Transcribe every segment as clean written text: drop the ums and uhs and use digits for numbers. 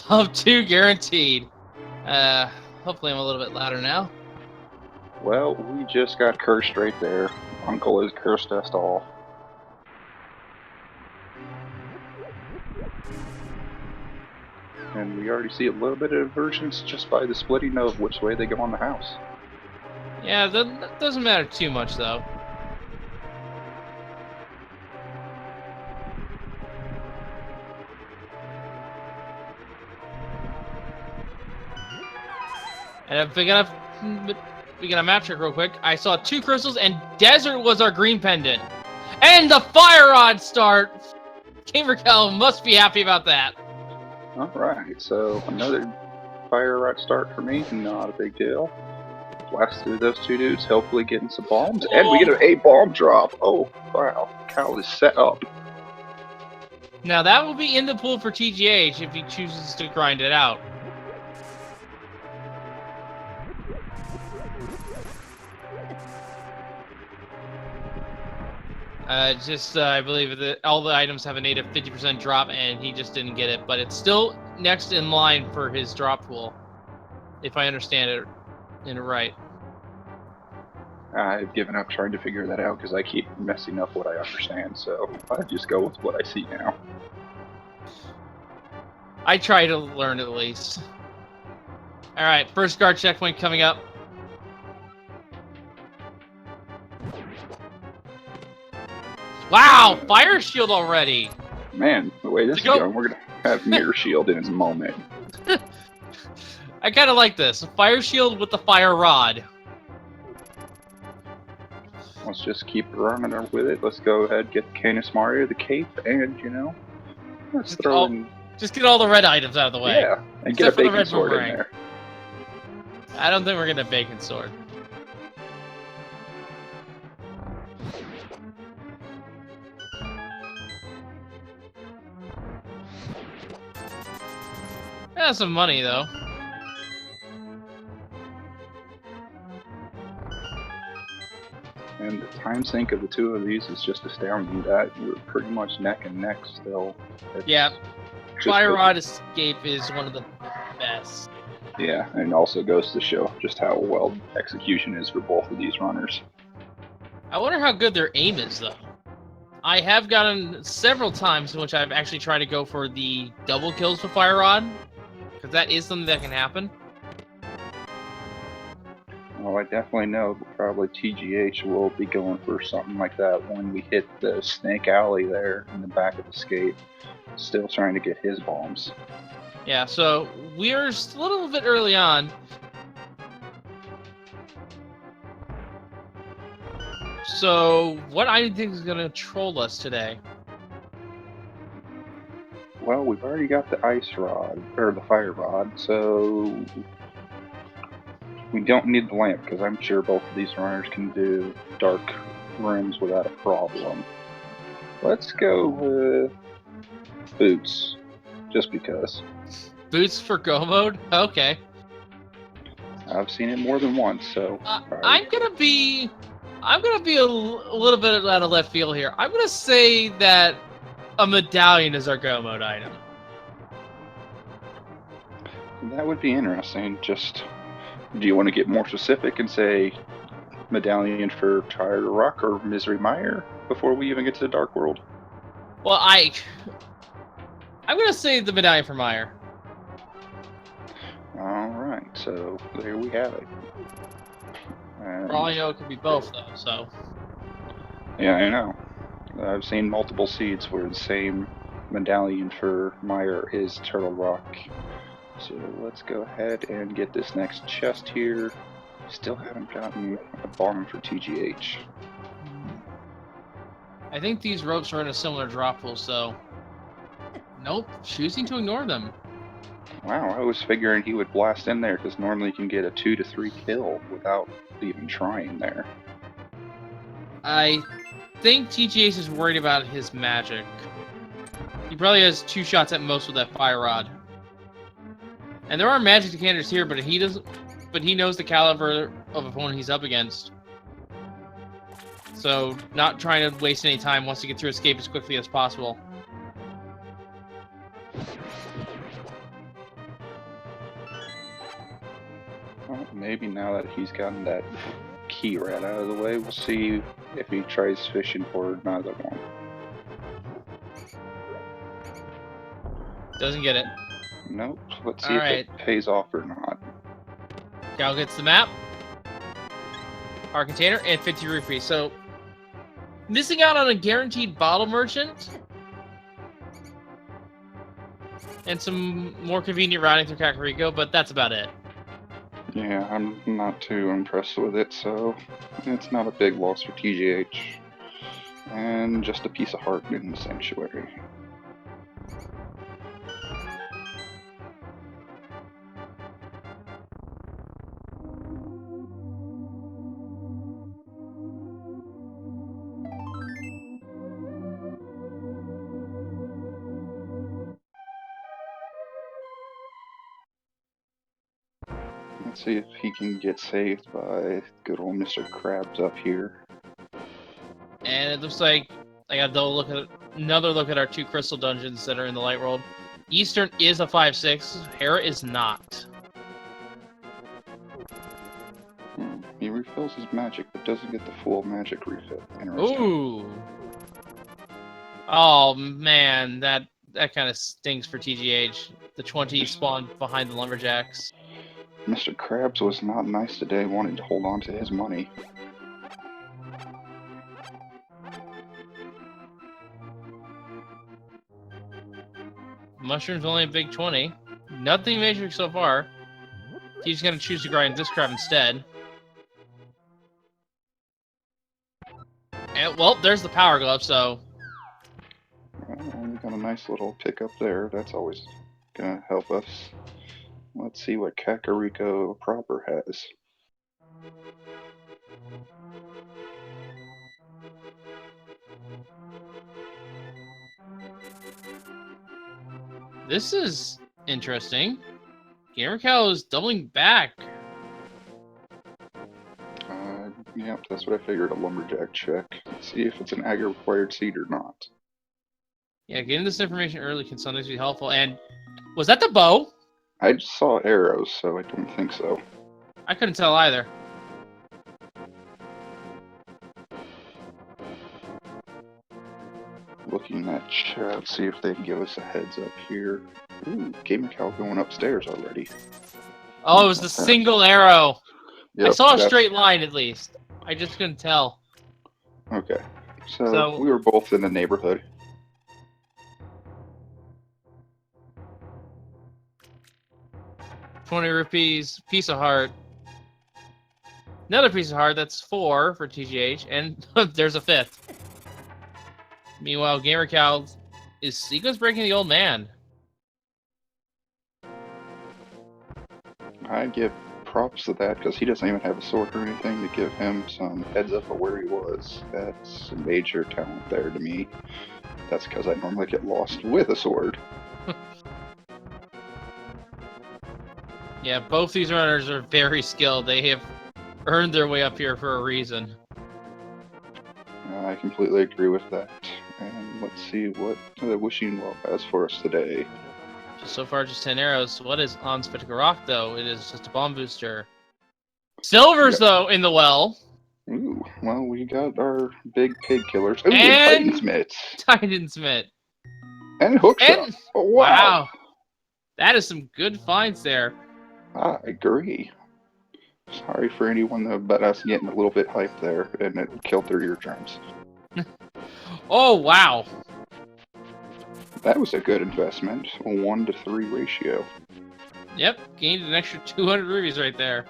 Sub 2 guaranteed. Hopefully I'm a little bit louder now. Well, we just got cursed right there. Uncle has cursed us all. And we already see a little bit of divergence just by the splitting of which way they go on the house. Yeah, that doesn't matter too much, though. And if we got a map check real quick. I saw 2 crystals, and desert was our green pendant. And the fire rod start! gamercal must be happy about that. Alright, so another fire rod start for me, not a big deal. Blast through those 2 dudes, hopefully getting some bombs, and we get an 8 bomb drop! Oh, wow, Cal is set up. Now that will be in the pool for TGH if he chooses to grind it out. I believe that all the items have a native 50% drop, and he just didn't get it. But it's still next in line for his drop pool, if I understand it right. I've given up trying to figure that out because I keep messing up what I understand, so I just go with what I see now. I try to learn at least. Alright, first guard checkpoint coming up. Wow, fire shield already. Man, the way this is going, we're gonna have mirror shield in its moment. I kind of like this. A fire shield with the fire rod. Let's just keep running with it. Let's go ahead, get Canis Mario, the cape, and, you know, let's throw in... Just get all the red items out of the way. Yeah, and get a bacon sword in there. I don't think we're gonna bacon sword. That's some money, though. And the time sync of the 2 of these is just astounding. That we're pretty much neck and neck still. Yeah, Fire Rod Escape is one of the best. Yeah, and also goes to show just how well execution is for both of these runners. I wonder how good their aim is, though. I have gotten several times in which I've actually tried to go for the double kills with Fire Rod, because that is something that can happen. Well, I definitely know probably TGH will be going for something like that when we hit the Snake Alley there in the back of the skate. Still trying to get his bombs. Yeah, so we're a little bit early on. So, what I think is going to troll us today? Well, we've already got the ice rod, or the fire rod, so we don't need the lamp, because I'm sure both of these runners can do dark rooms without a problem. Let's go with boots, just because. Boots for go mode? Okay. I've seen it more than once, so... I'm gonna be a little bit out of left field here. I'm gonna say that a medallion is our go mode item. That would be interesting. Just, do you want to get more specific and say medallion for Tired Rock or Misery Mire before we even get to the Dark World? Well, I'm gonna say the medallion for Mire. Alright, so there we have it. For all I know, it could be both, though, so... Yeah, I know. I've seen multiple seeds where the same medallion for Mire is Turtle Rock. So let's go ahead and get this next chest here. Still haven't gotten a bomb for TGH. I think these ropes are in a similar drop pool, so... Nope, choosing to ignore them. Wow, I was figuring he would blast in there, because normally you can get a 2 to 3 kill without even trying there. I think TGH is worried about his magic. He probably has 2 shots at most with that fire rod. And there are magic decanters here, but he doesn't. But he knows the caliber of opponent he's up against. So, not trying to waste any time, wants to get through escape as quickly as possible. maybe now that he's gotten that key rat out of the way, we'll see if he tries fishing for another one. Doesn't get it. Nope. Let's see if it pays off or not. Cal gets the map. Our container and 50 rupees. So, missing out on a guaranteed bottle merchant. And some more convenient routing through Kakariko, but that's about it. Yeah, I'm not too impressed with it, so it's not a big loss for TGH. And just a piece of heart in the sanctuary. Let's see if he can get saved by good old Mr. Krabs up here. And it looks like I got another look at our 2 crystal dungeons that are in the light world. Eastern is a 5/6. Hera is not. He refills his magic, but doesn't get the full magic refill. Interesting. Ooh. Oh man, that kind of stinks for TGH. The 20 spawned behind the lumberjacks. Mr. Krabs was not nice today, wanting to hold on to his money. Mushroom's only a big 20. Nothing major so far. He's gonna choose to grind this crab instead. And well, there's the power glove, so. Well, we got a nice little pickup there. That's always gonna help us. Let's see what Kakariko proper has. This is interesting. Gamercal is doubling back. Yep, that's what I figured, a lumberjack check. Let's see if it's an ag required seed or not. Yeah, getting this information early can sometimes be helpful. And was that the bow? I just saw arrows, so I don't think so. I couldn't tell either. Looking at chat, see if they can give us a heads up here. Ooh, Gamercal going upstairs already. Oh, it was the single arrow. Yep, I saw a straight line at least. I just couldn't tell. Okay, so we were both in the neighborhood. ₹20, piece of heart. Another piece of heart, that's 4 for TGH, and there's a 5th. Meanwhile, Gamercal is sequence breaking the old man. I give props to that because he doesn't even have a sword or anything to give him some heads up of where he was. That's a major talent there to me. That's because I normally get lost with a sword. Yeah, both these runners are very skilled. They have earned their way up here for a reason. I completely agree with that. And let's see what the Wishing Well has for us today. So far, just 10 arrows. What is on Spectacle Rock, though? It is just a bomb booster. Silver's, though, in the well. Ooh, well, we got our big pig killers. Ooh, and Titan's Mitts. Titan's Mitt. And Hookshot. Oh, wow. That is some good finds there. I agree. Sorry for anyone that bet us getting a little bit hyped there, and it killed their eardrums. Oh, wow. That was a good investment. A 1-to-3 ratio. Yep, gained an extra 200 rubies right there.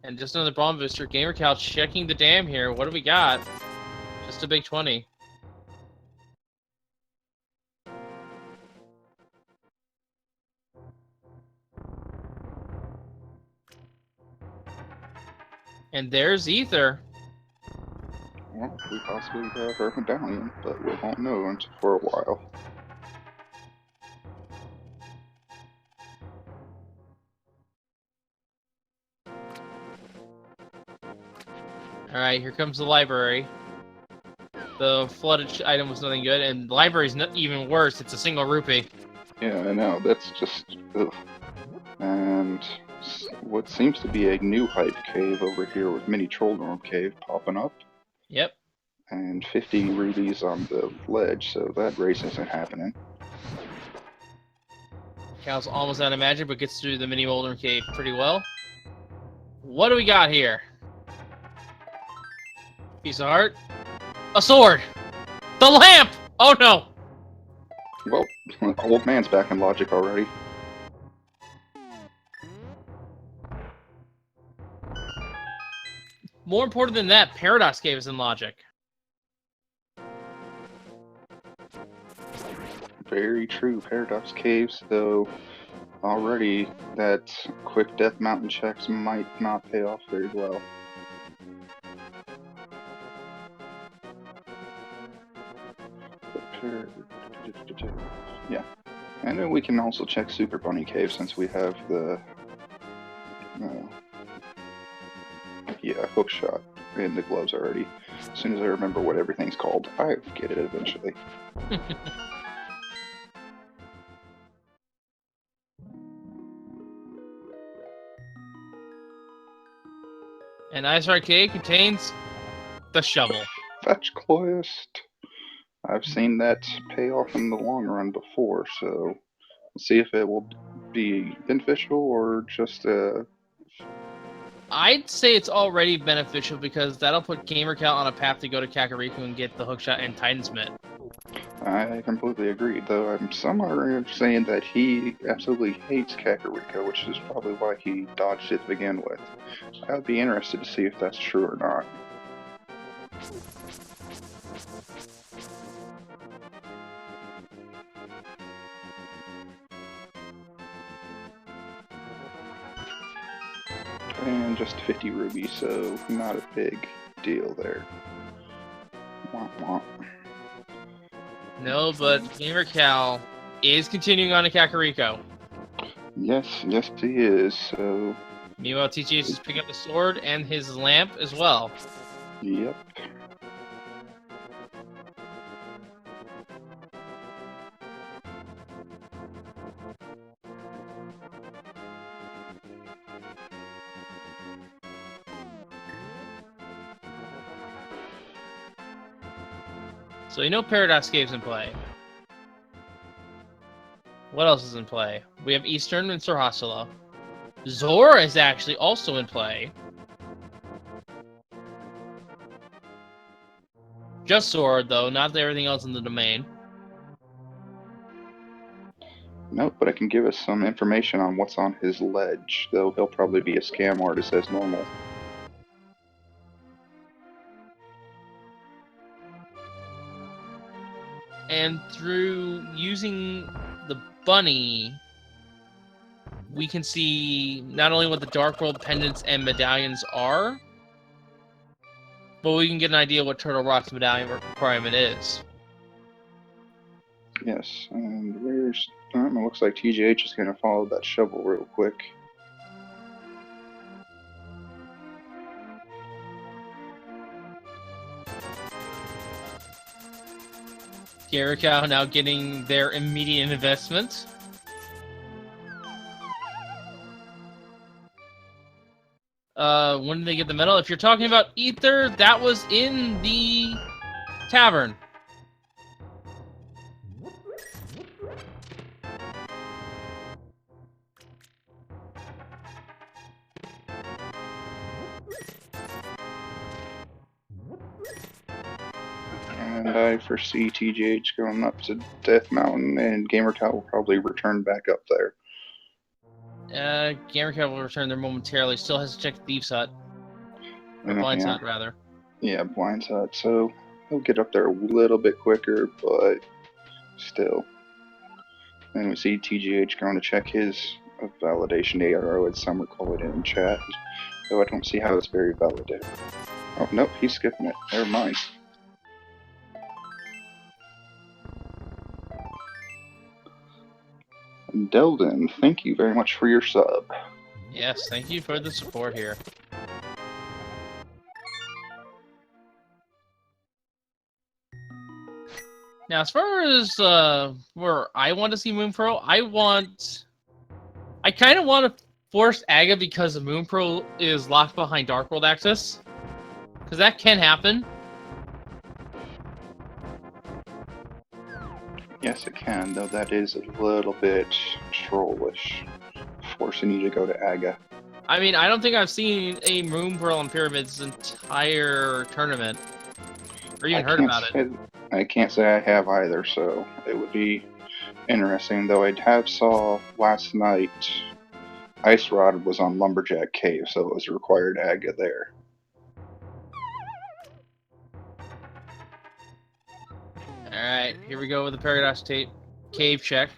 And just another bomb booster. Gamercal checking the dam here. What do we got? Just a big 20. And there's Ether. Well, we possibly have our medallion, but we won't know until for a while. Alright, here comes the library. The flooded item was nothing good, and the library's not even worse. It's a single rupee. Yeah, I know. That's just. Ugh. And what seems to be a new hype cave over here with mini troll dorm cave popping up. Yep. And 50 rubies on the ledge, so that race isn't happening. Cal's almost out of magic, but gets through the mini Molden Cave pretty well. What do we got here? Piece of heart. A sword! The lamp! Oh no! Well, old man's back in logic already. More important than that, Paradox Cave is in logic. Very true. Paradox Caves, though, already that quick death mountain checks might not pay off very well. Yeah. And then we can also check Super Bunny Cave since we have the hook shot in the gloves already. As soon as I remember what everything's called, I get it eventually. And Ice Arcade contains the shovel. Fetch quest. I've seen that pay off in the long run before, so let's see if it will be beneficial or just I'd say it's already beneficial because that'll put gamercal on a path to go to Kakariko and get the hookshot and Titansmith. I completely agree, though I'm somewhere saying that he absolutely hates Kakariko, which is probably why he dodged it to begin with. I would be interested to see if that's true or not. And just 50 rubies, so not a big deal there. Womp womp. No, but gamercal is continuing on to Kakariko. Yes, yes he is, so... Meanwhile, TGH is picking up the sword and his lamp as well. Yep. So you know Paradox Cave's in play. What else is in play? We have Eastern and Sir Hostila. Zora is actually also in play. Just Sword, though, not everything else in the domain. Nope, but I can give us some information on what's on his ledge, though he'll probably be a scam artist as normal. And through using the bunny, we can see not only what the Dark World pendants and medallions are, but we can get an idea what Turtle Rock's medallion requirement is. Yes, and where's... it looks like TGH is going to follow that shovel real quick. Gamercal now getting their immediate investment. When did they get the medal? If you're talking about Ether, that was in the tavern. And I foresee TGH going up to Death Mountain, and Gamercal will probably return back up there. Gamercal will return there momentarily. Still has to check Thief's Hut. Or Blind's Hut, rather. Yeah, Blind's Hut. So he'll get up there a little bit quicker, but still. Then we see TGH going to check his validation ARO, as some are calling it in chat. Though I don't see how it's very validated. Oh, nope, he's skipping it. Never mind. Delden, thank you very much for your sub. Yes, thank you for the support here. Now, as far as where I want to see Moonpearl, I kind of want to force Aga because the Moonpearl is locked behind Dark World access, because that can happen. Yes, it can, though that is a little bit trollish, forcing you to go to Aga. I mean, I don't think I've seen a Moonpearl on Pyramid's entire tournament, or even heard about it. I can't say I have either, so it would be interesting. Though I have saw last night, Ice Rod was on Lumberjack Cave, so it was required Aga there. Alright, here we go with the Paradox Cave check.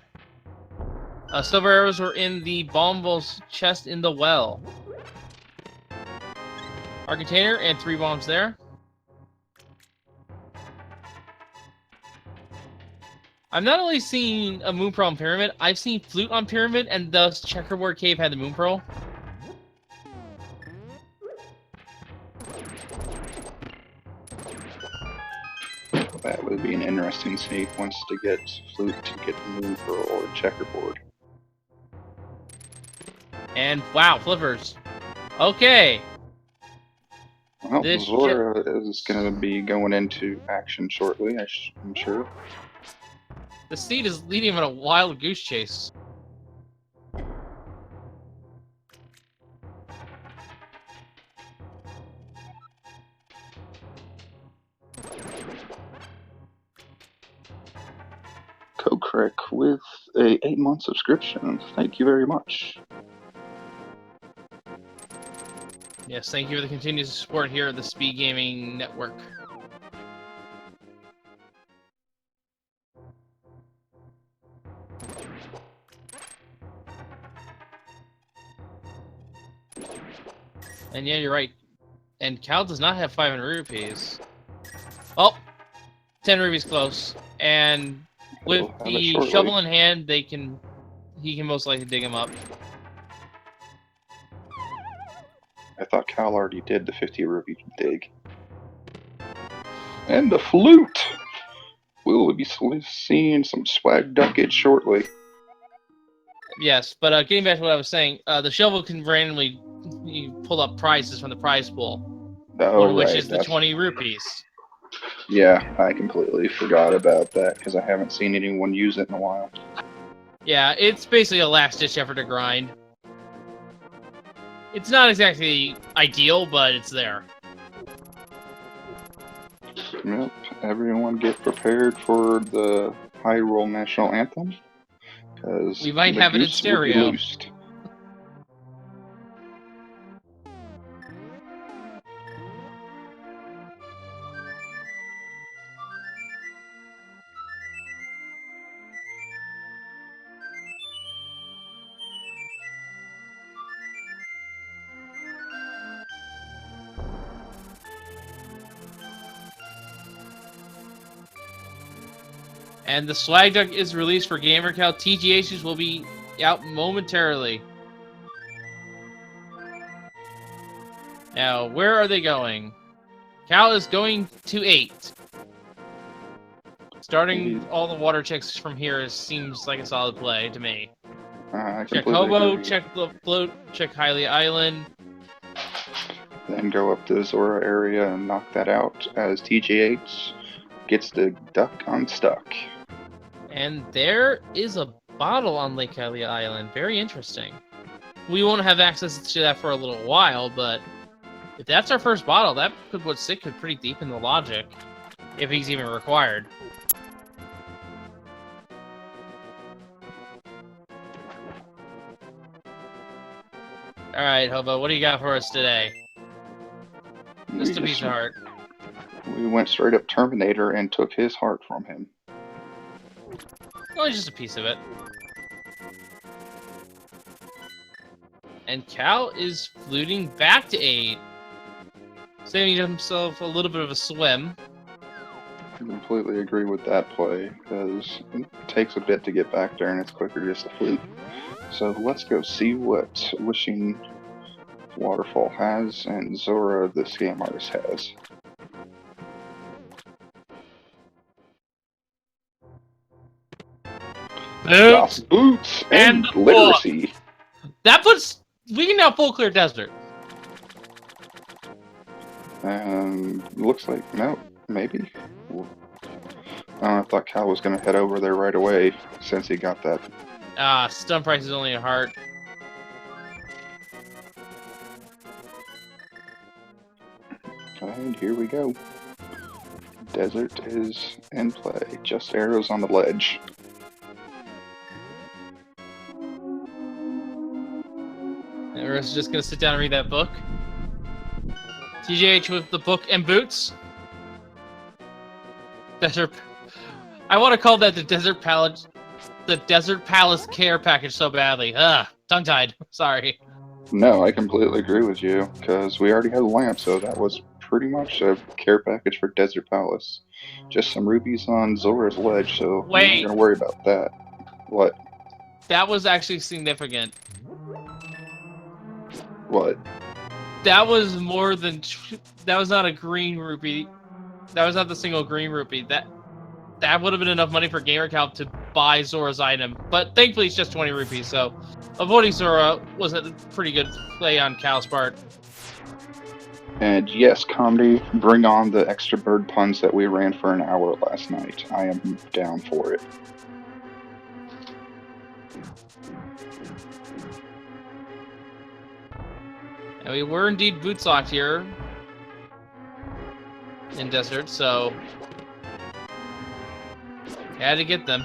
Silver arrows were in the bomb's chest in the well. Our container and 3 bombs there. I've not only seen a Moonpearl on Pyramid, I've seen Flute on Pyramid, and thus Checkerboard Cave had the Moonpearl. That would be an interesting sequence to get Flute to get the Moonpearl or Checkerboard. And wow, flippers. Okay. Well, Zora is going to be going into action shortly, I'm sure. The Steed is leading him in a wild goose chase. Kokrek with a 8-month subscription. Thank you very much. Yes, thank you for the continued support here at the Speed Gaming Network. And yeah, you're right. And Cal does not have 500 rupees. Oh, 10 rupees close. And with the shovel in hand, he can most likely dig him up. I thought Cal already did the 50 rupee dig. And the flute! We'll be seeing some swag duckage shortly. Yes, but getting back to what I was saying, the shovel can randomly pull up prizes from the prize pool. Oh, which is the 20 rupees. Yeah, I completely forgot about that because I haven't seen anyone use it in a while. Yeah, it's basically a last-ditch effort to grind. It's not exactly ideal, but it's there. Yep, everyone get prepared for the Hyrule National Anthem. Because we might have it in stereo. And the swag duck is released for gamercal. TGHs will be out momentarily. Now, where are they going? Cal is going to 8. Starting all the water checks from here seems like a solid play to me. Check Hobo, check the float, check Hylia Island. Then go up to the Zora area and knock that out as TGH gets the duck unstuck. And there is a bottle on Lake Hylia Island. Very interesting. We won't have access to that for a little while, but if that's our first bottle, that could put Sitkid pretty deep in the logic, if he's even required. Alright, Hobo, what do you got for us today? Just a piece of heart. We went straight up Terminator and took his heart from him. Only just a piece of it. And Cal is fluting back to 8. Saving himself a little bit of a swim. I completely agree with that play, because it takes a bit to get back there and it's quicker just to flute. So let's go see what Wishing Waterfall has and Zora the Scam Artist has. Das Boots boots and and the literacy. That puts... We can now full clear desert. And looks like, no, maybe. I thought Cal was going to head over there right away since he got that. Stun price is only a heart. And here we go. Desert is in play. Just arrows on the ledge. And we're just gonna sit down and read that book. TGH with the book and boots. Desert. I want to call that the Desert Palace. The Desert Palace care package so badly. Tongue-tied. Sorry. No, I completely agree with you, because we already had a lamp, so that was pretty much a care package for Desert Palace. Just some rubies on Zora's ledge, so I'm not Wait. going to worry about that. What? That was actually significant. What? That was more than... That was not a green rupee. That was not the single green rupee. That would have been enough money for gamercal to buy Zora's item. But thankfully it's just 20 rupees, so avoiding Zora was a pretty good play on Cal's part. And yes, comedy, bring on the extra bird puns that we ran for an hour last night. I am down for it. And we were indeed boots locked here in Desert, so had to get them.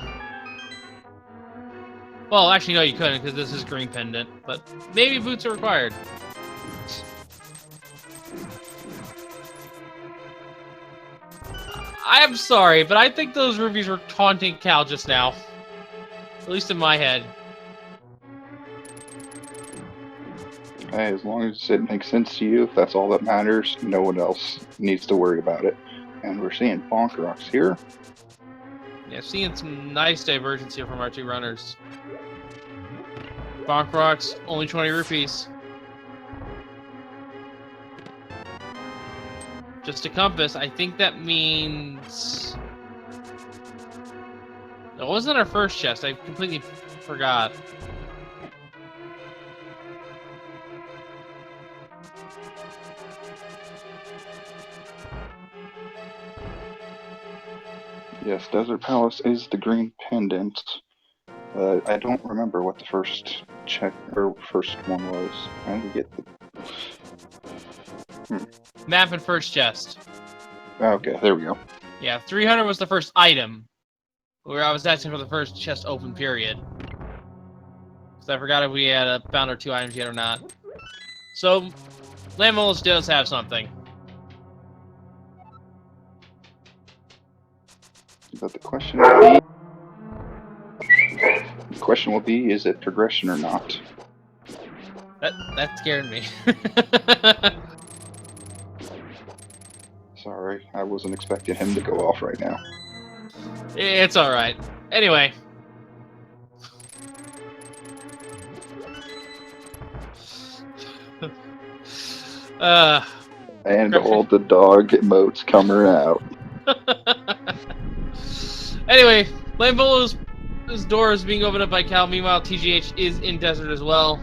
Well, actually, no, you couldn't because this is green pendant, but maybe boots are required. I'm sorry, but I think those rubies were taunting Cal just now. At least in my head. Hey, as long as it makes sense to you, if that's all that matters, no one else needs to worry about it. And we're seeing bonk rocks here. Yeah, seeing some nice divergence here from our two runners. Bonk rocks, only 20 rupees. Just a compass. I think that means... It wasn't our first chest. I completely forgot. Yes, Desert Palace is the green pendant. I don't remember what the first first one was. I didn't get the... Map and first chest. Okay, there we go. Yeah, 300 was the first item. Where I was asking for the first chest open period. Because I forgot if we had found our 2 items yet or not. So, Lammolos does have something. But the question will be, is it progression or not? That scared me. Sorry, I wasn't expecting him to go off right now. It's alright. Anyway. And all the dog emotes coming out. Anyway, Lambolos' door is being opened up by Cal. Meanwhile, TGH is in Desert as well.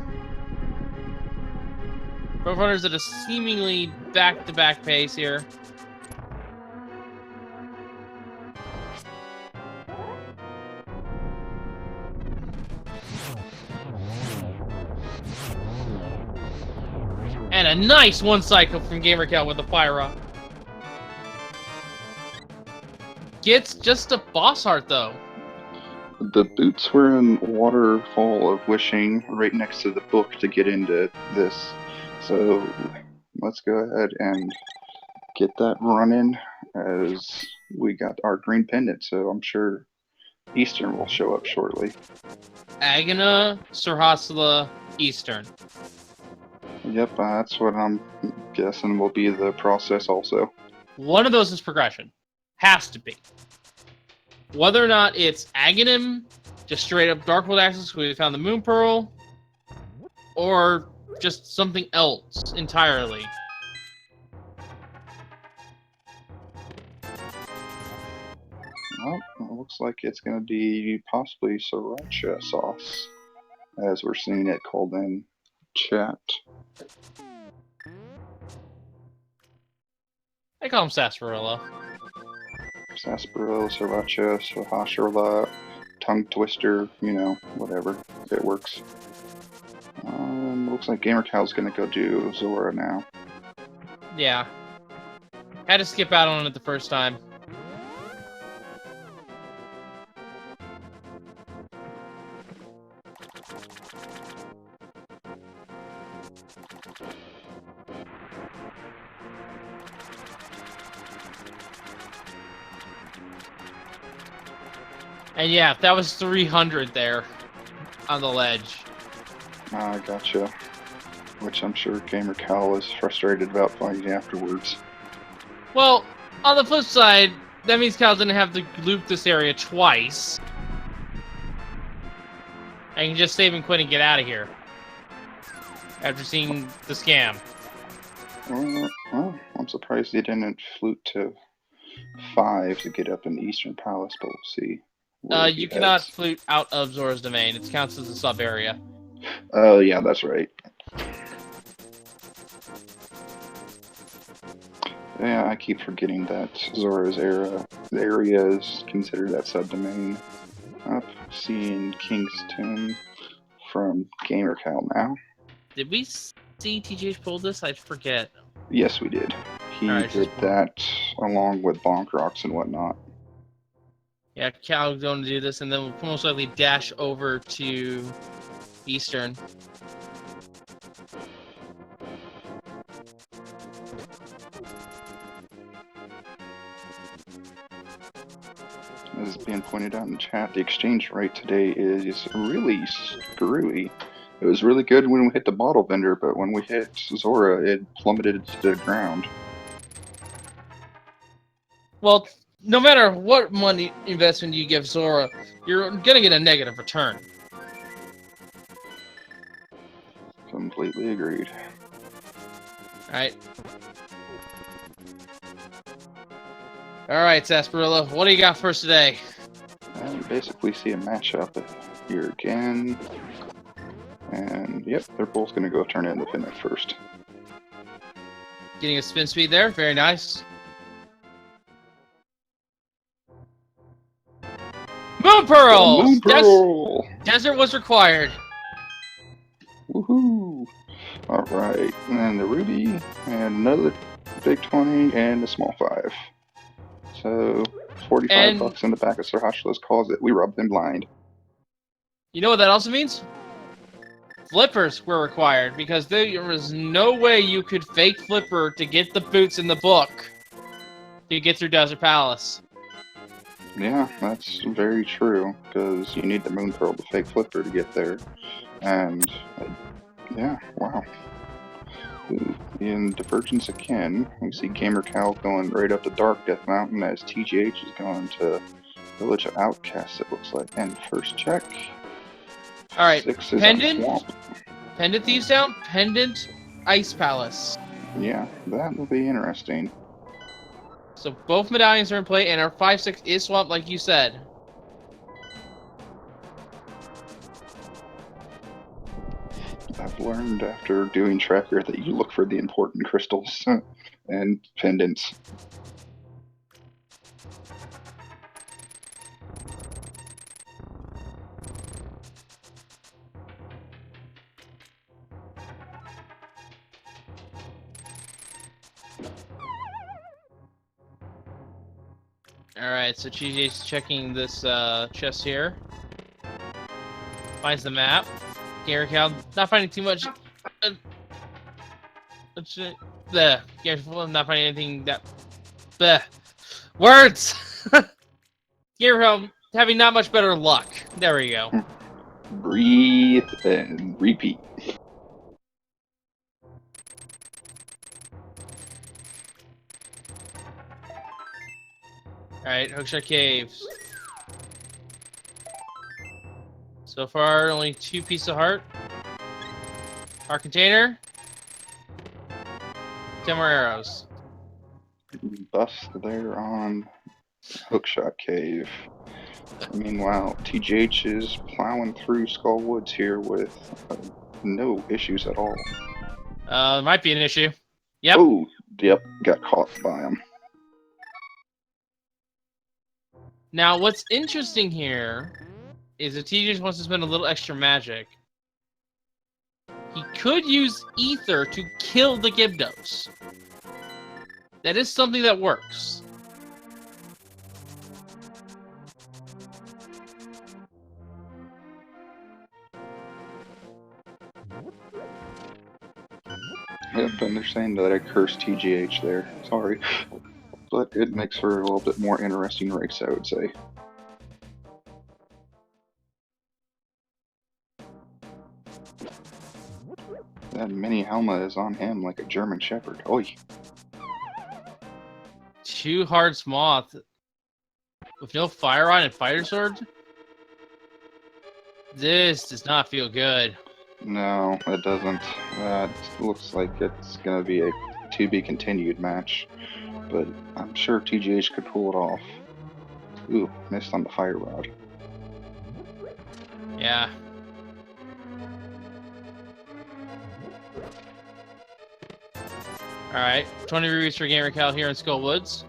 Both runners at a seemingly back-to-back pace here. And a nice one cycle from gamercal with the fire rock. Gets just a boss heart though. The boots were in Waterfall of Wishing right next to the book to get into this. So let's go ahead and get that running as we got our green pendant. So I'm sure Eastern will show up shortly. Agana, Sarhasla, Eastern. Yep, that's what I'm guessing will be the process also. One of those is progression. Has to be. Whether or not it's Aghanim, just straight up Darkwood Axis, we found the Moon Pearl, or just something else entirely. Well, looks like it's going to be possibly sriracha sauce, as we're seeing it called in chat. I call him sarsaparilla. Sarsaparilla, sriracha, sriracha, tongue twister, you know, whatever. It works. Looks like gamercal's going to go do Zora now. Yeah. Had to skip out on it the first time. And yeah, that was 300 there on the ledge. Gotcha. Which I'm sure gamercal is frustrated about finding afterwards. Well, on the flip side, that means Cal didn't have to loop this area twice. I can just save and quit and get out of here. After seeing the scam. Well, I'm surprised they didn't flute to 5 to get up in the Eastern Palace, but we'll see. You cannot flute out of Zora's domain. It counts as a sub area. Oh, yeah, that's right. Yeah, I keep forgetting that Zora's area is considered that subdomain. Up, seeing King's Tomb from gamercal now. Did we see TGH pull this? I forget. Yes, we did. He did that along with Bonk Rocks and whatnot. Yeah, Cal's going to do this, and then we'll most likely dash over to Eastern. As is being pointed out in chat, the exchange rate today is really screwy. It was really good when we hit the bottle vendor, but when we hit Zora, it plummeted to the ground. Well, no matter what money investment you give Zora, you're gonna get a negative return. Completely agreed. Alright. Alright, Sarsaparilla, what do you got for us today? And you basically see a matchup here again. And yep, they're both going to go turn in the pin at first. Getting a spin speed there, very nice. Moon Pearls! Moon Pearl! Desert was required. Woohoo! Alright, and the Ruby, and another big 20, and a small 5. So, 45 bucks in the back of Sir Hashula's closet. We robbed them blind. You know what that also means? Flippers were required, because there was no way you could fake Flipper to get the boots in the book to get through Desert Palace. Yeah, that's very true, because you need the Moon Pearl to fake Flipper to get there. And, yeah, wow. In Divergence again, we see gamercal going right up the Dark Death Mountain as TGH is going to Village of Outcasts, it looks like. And first check. Alright, 6 is Pendant, Swamp. Pendant Thieves Town, Pendant Ice Palace. Yeah, that will be interesting. So both medallions are in play, and our 5-6 is Swamp, like you said. I've learned after doing Tracker that you look for the important crystals and pendants. Alright, so TJ's checking this chest here. Finds the map. Gamercal not finding too much. Careful, I'm not finding anything that. Bleh. Words! Gamercal having not much better luck. There we go. Breathe and repeat. Alright, Hookshot Caves. So far, only 2 pieces of heart. Our container. 10 more arrows. Bust there on Hookshot Cave. Meanwhile, TGH is plowing through Skull Woods here with no issues at all. Might be an issue. Yep. Oh, yep, got caught by him. Now, what's interesting here is if TGH wants to spend a little extra magic, he could use Ether to kill the Gyarados. That is something that works. Yep, and they're saying that I cursed TGH there. Sorry. But it makes for a little bit more interesting race, I would say. That mini Helma is on him like a German Shepherd. Oi. 2 Hearts Moth with no Fire Rod and Fighter Sword? This does not feel good. No, it doesn't. That looks like it's gonna be a to be continued match. But I'm sure TGH could pull it off. Ooh, missed on the Fire Rod. Yeah. Alright, 20 rubies for gamercal here in Skull Woods.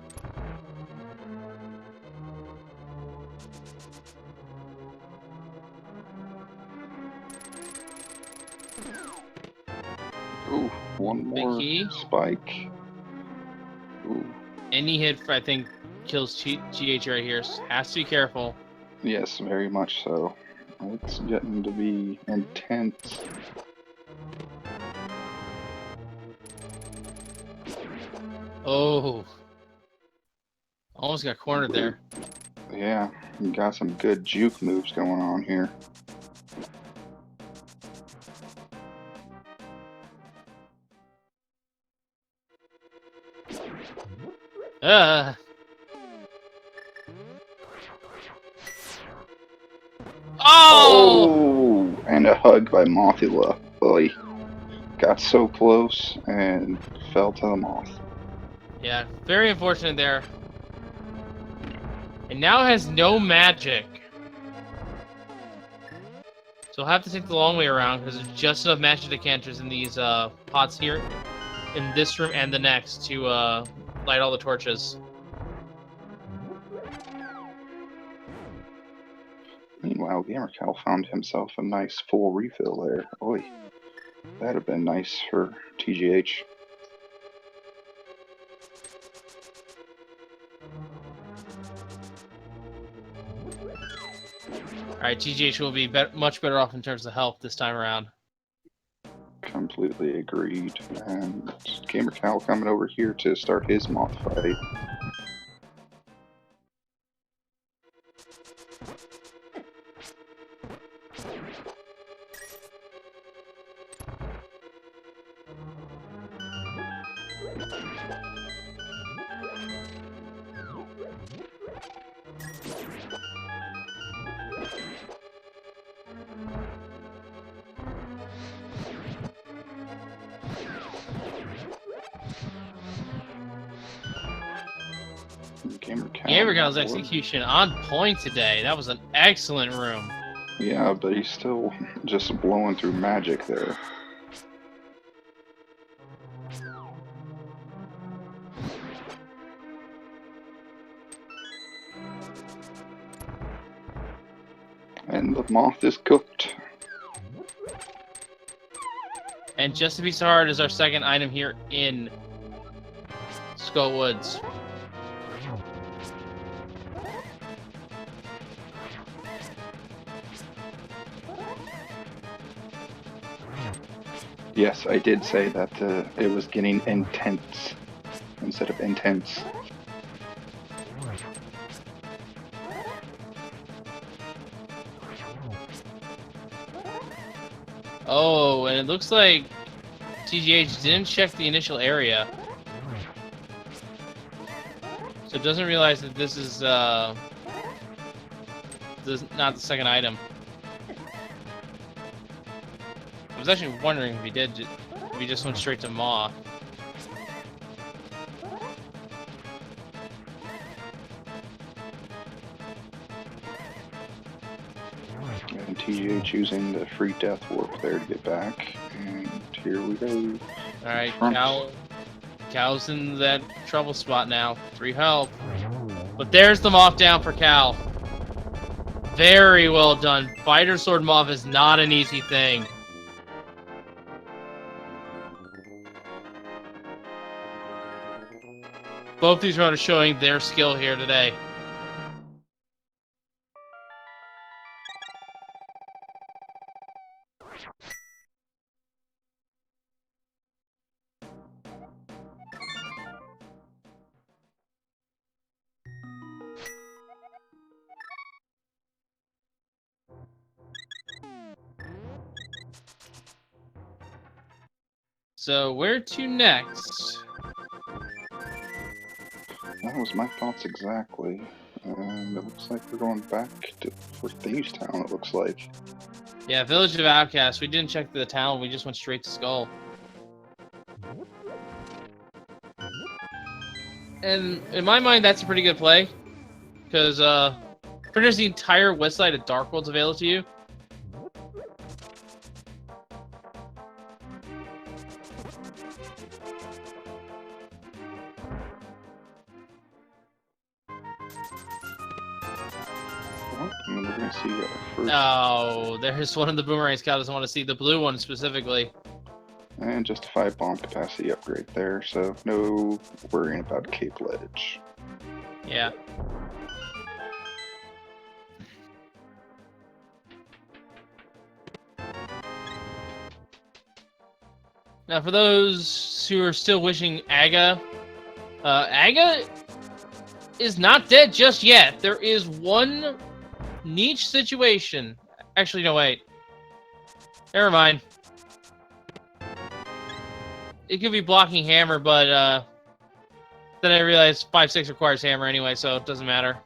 Ooh, one more spike. Ooh. Any hit, I think, kills GH right here. So has to be careful. Yes, very much so. It's getting to be intense. Oh. Almost got cornered there. Yeah, you got some good juke moves going on here. Oh! Oh! And a hug by Mothula. Oy. Got so close and fell to the moth. Yeah, very unfortunate there. And now has no magic. So I'll have to take the long way around because there's just enough magic decanters in these pots here, in this room and the next, to light all the torches. Meanwhile, gamercal found himself a nice full refill there. Oy. That'd have been nice for TGH. Alright, TGH will be much better off in terms of health this time around. Completely agreed. And gamercal coming over here to start his moth fight. Gamercal's execution on point today. That was an excellent room. Yeah, but he's still just blowing through magic there. And the moth is cooked. And just to be so hard is our second item here in Skull Woods. Yes, I did say that it was getting intense instead of intense. Oh, and it looks like TGH didn't check the initial area. So it doesn't realize that this is not the second item. I was actually wondering if he did, if he just went straight to Moth. And TGH using the free death warp there to get back. And here we go. Alright, Front. Cal's in that trouble spot now. 3 health. But there's the Moth down for Cal. Very well done. Fighter Sword Moth is not an easy thing. Both these runners showing their skill here today. So, where to next? That was my thoughts exactly. And it looks like we're going back for Thieves Town, it looks like. Yeah, Village of Outcasts. We didn't check the town, we just went straight to Skull. And in my mind, that's a pretty good play. Because, pretty much the entire west side of Dark World's available to you. And we're going to see our first. Oh, there's one of the Boomerang Scout doesn't want to see the blue one specifically. And just a 5 bomb capacity upgrade there, so no worrying about Cape Ledge. Yeah. Now, for those who are still wishing Aga, Aga is not dead just yet. There is one niche situation. Actually, no, wait. Never mind. It could be blocking hammer, but then I realized 5-6 requires hammer anyway, so it doesn't matter.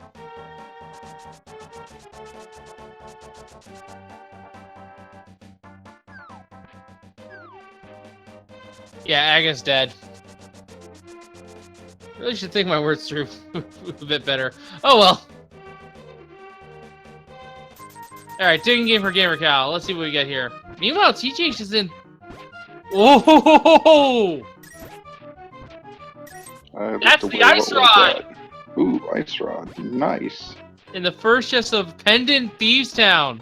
Yeah, Aga's dead. Really should think my words through a bit better. Oh well. Alright, digging game for gamercal. Let's see what we get here. Meanwhile, TGH is in. Oh! That's the Ice Rod! Ooh, Ice Rod. Nice. In the first chest of Pendant Thieves Town.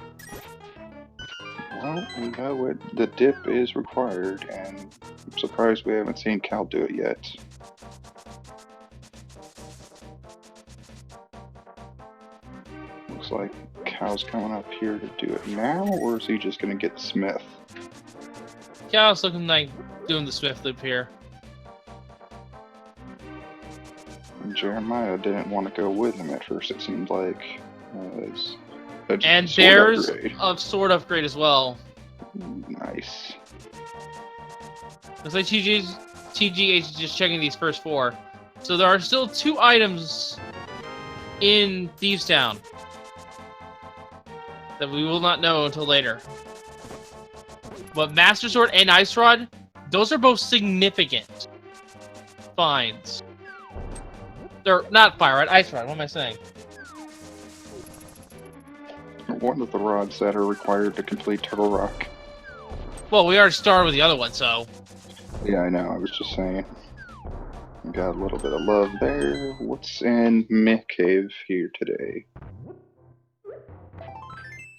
Well, we know what the dip is required, and I'm surprised we haven't seen Cal do it yet. Looks like Cal's coming up here to do it now, or is he just going to get Smith? Cal's looking like doing the Smith loop here. And Jeremiah didn't want to go with him at first, it seemed like. And there's a sword upgrade as well. Nice. Looks like TGH is just checking these first 4. So there are still 2 items in Thieves Town that we will not know until later. But Master Sword and Ice Rod, those are both significant finds. They're not Fire Rod, Ice Rod, what am I saying? One of the rods that are required to complete Turtle Rock. Well, we already started with the other one, so... Yeah, I know, I was just saying. Got a little bit of love there. What's in Myth Cave here today?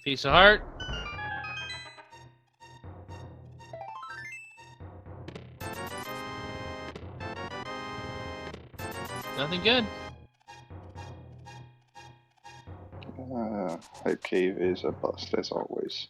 Piece of heart. Nothing good. Hype Cave is a bust, as always.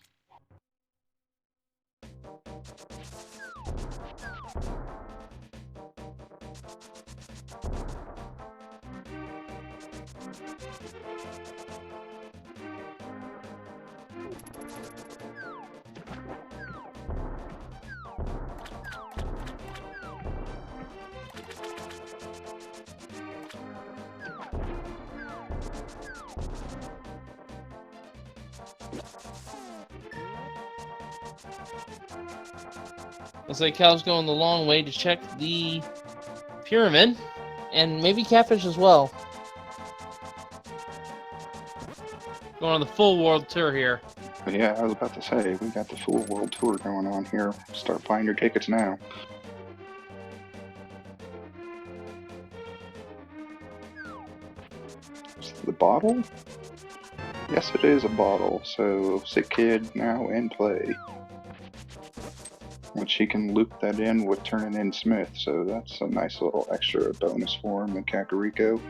Looks like Cal's going the long way to check the pyramid, and maybe Catfish as well. Going on the full world tour here. But yeah, I was about to say, we got the full world tour going on here. Start buying your tickets now. Is the bottle? Yes, it is a bottle. So, Sick Kid now in play. Which he can loop that in with turning in Smith, so that's a nice little extra bonus for him in Kakariko.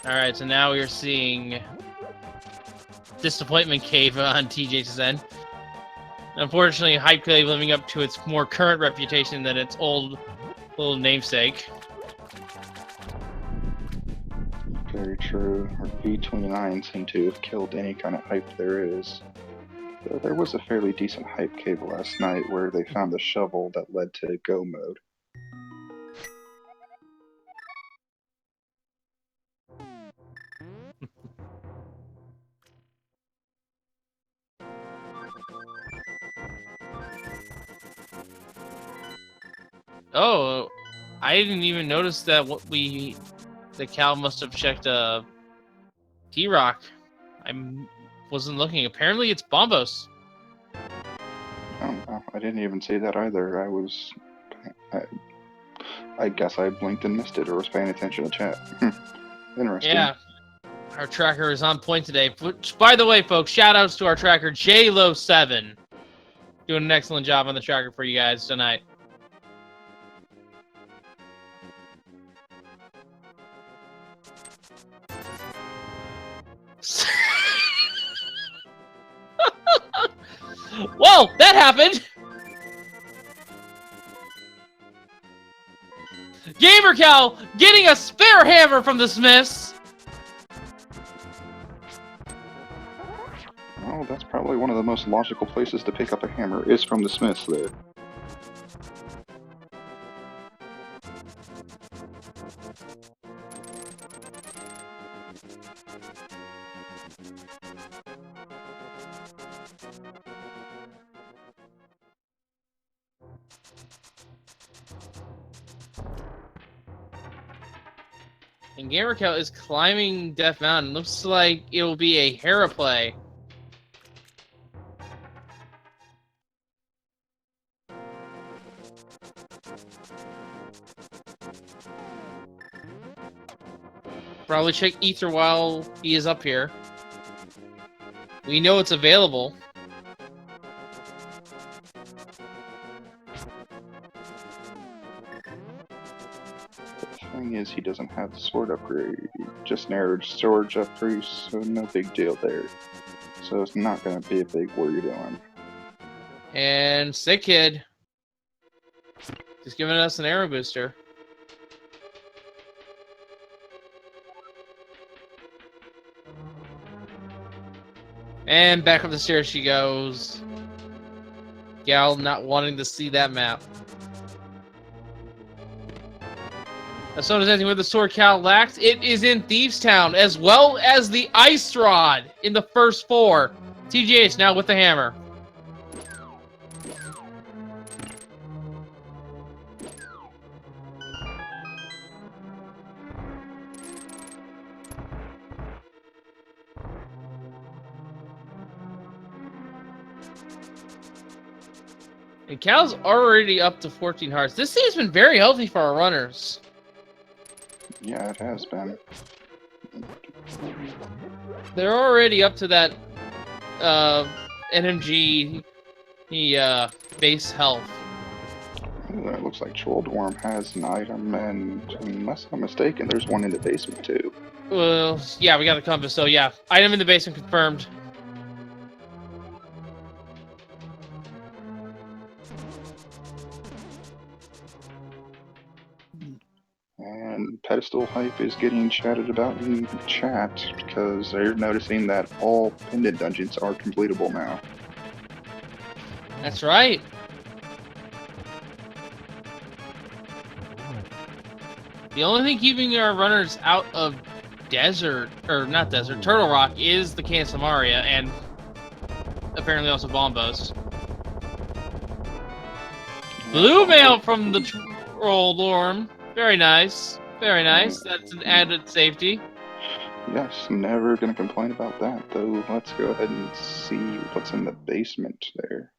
Alright, so now we're seeing Disappointment Cave on TGH's end. Unfortunately, Hype Cave living up to its more current reputation than its old little namesake. Very true. Our V29 seem to have killed any kind of hype there is. Though there was a fairly decent Hype Cave last night where they found the shovel that led to Go mode. Oh, I didn't even notice that the Cal must have checked T-Rock. I wasn't looking. Apparently it's Bombos. Oh, no, I didn't even see that either. I guess I blinked and missed it or was paying attention to chat. Interesting. Yeah. Our tracker is on point today. Which, by the way, folks, shout outs to our tracker, JLo7. Doing an excellent job on the tracker for you guys tonight. Well, that happened! gamercal getting a spare hammer from the Smiths! Well, that's probably one of the most logical places to pick up a hammer, is from the Smiths there. And gamercal is climbing Death Mountain. Looks like it will be a Hera play. Probably check Ether while he is up here. We know it's available. The thing is, he doesn't have the sword upgrade. He just narrowed storage upgrade, so no big deal there. So it's not going to be a big worry to him. And Sick Kid. Just giving us an arrow booster. And back up the stairs she goes. Gal not wanting to see that map. As soon as anything with the sword Cal lacks, it is in Thieves Town, as well as the Ice Rod in the first 4. TGH now with the hammer. And Cal's already up to 14 hearts. This season's been very healthy for our runners. Yeah, it has been. They're already up to that NMG base health. Ooh, it looks like Trolldworm has an item, and unless I'm mistaken, there's one in the basement too. Well, yeah, we got the compass, so yeah. Item in the basement confirmed. And Pedestal Hype is getting chatted about in chat because they're noticing that all pendant dungeons are completable now. That's right. The only thing keeping our runners out of Turtle Rock is the Cansamaria and apparently also Bombos. Blue mail from the Troll Lorm. Very nice. Very nice. That's an added safety. Yes, never gonna complain about that, though. Let's go ahead and see what's in the basement there.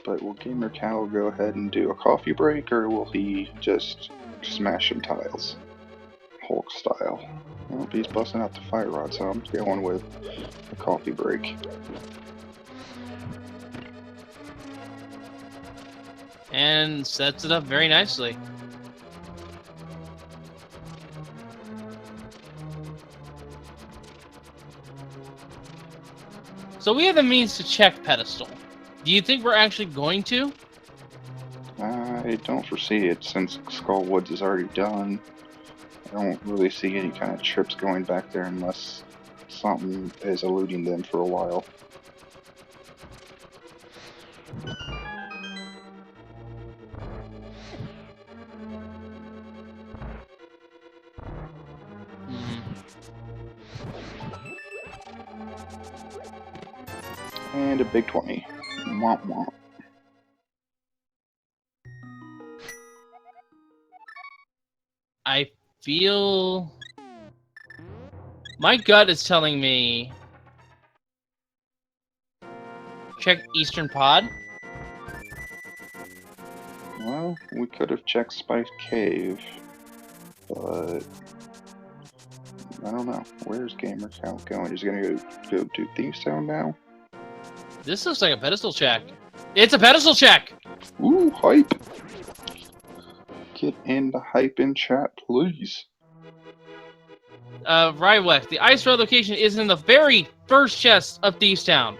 But will gamercal go ahead and do a coffee break, or will he just smash some tiles? Hulk style. Well, he's busting out the fire rod, so I'm going with a coffee break. And sets it up very nicely. So we have the means to check pedestal. Do you think we're actually going to? I don't foresee it, since Skull Woods is already done. I don't really see any kind of trips going back there unless something is eluding them for a while. And a big 20. Womp womp. I feel... My gut is telling me... Check Eastern Pod. Well, we could have checked Spice Cave, but I don't know. Where's gamercal going? He's gonna go do Thieves Town now? This looks like a pedestal check. It's a pedestal check! Ooh, hype! Get in the hype in chat, please. Rywek, the ice road location is in the very first chest of Thieves Town.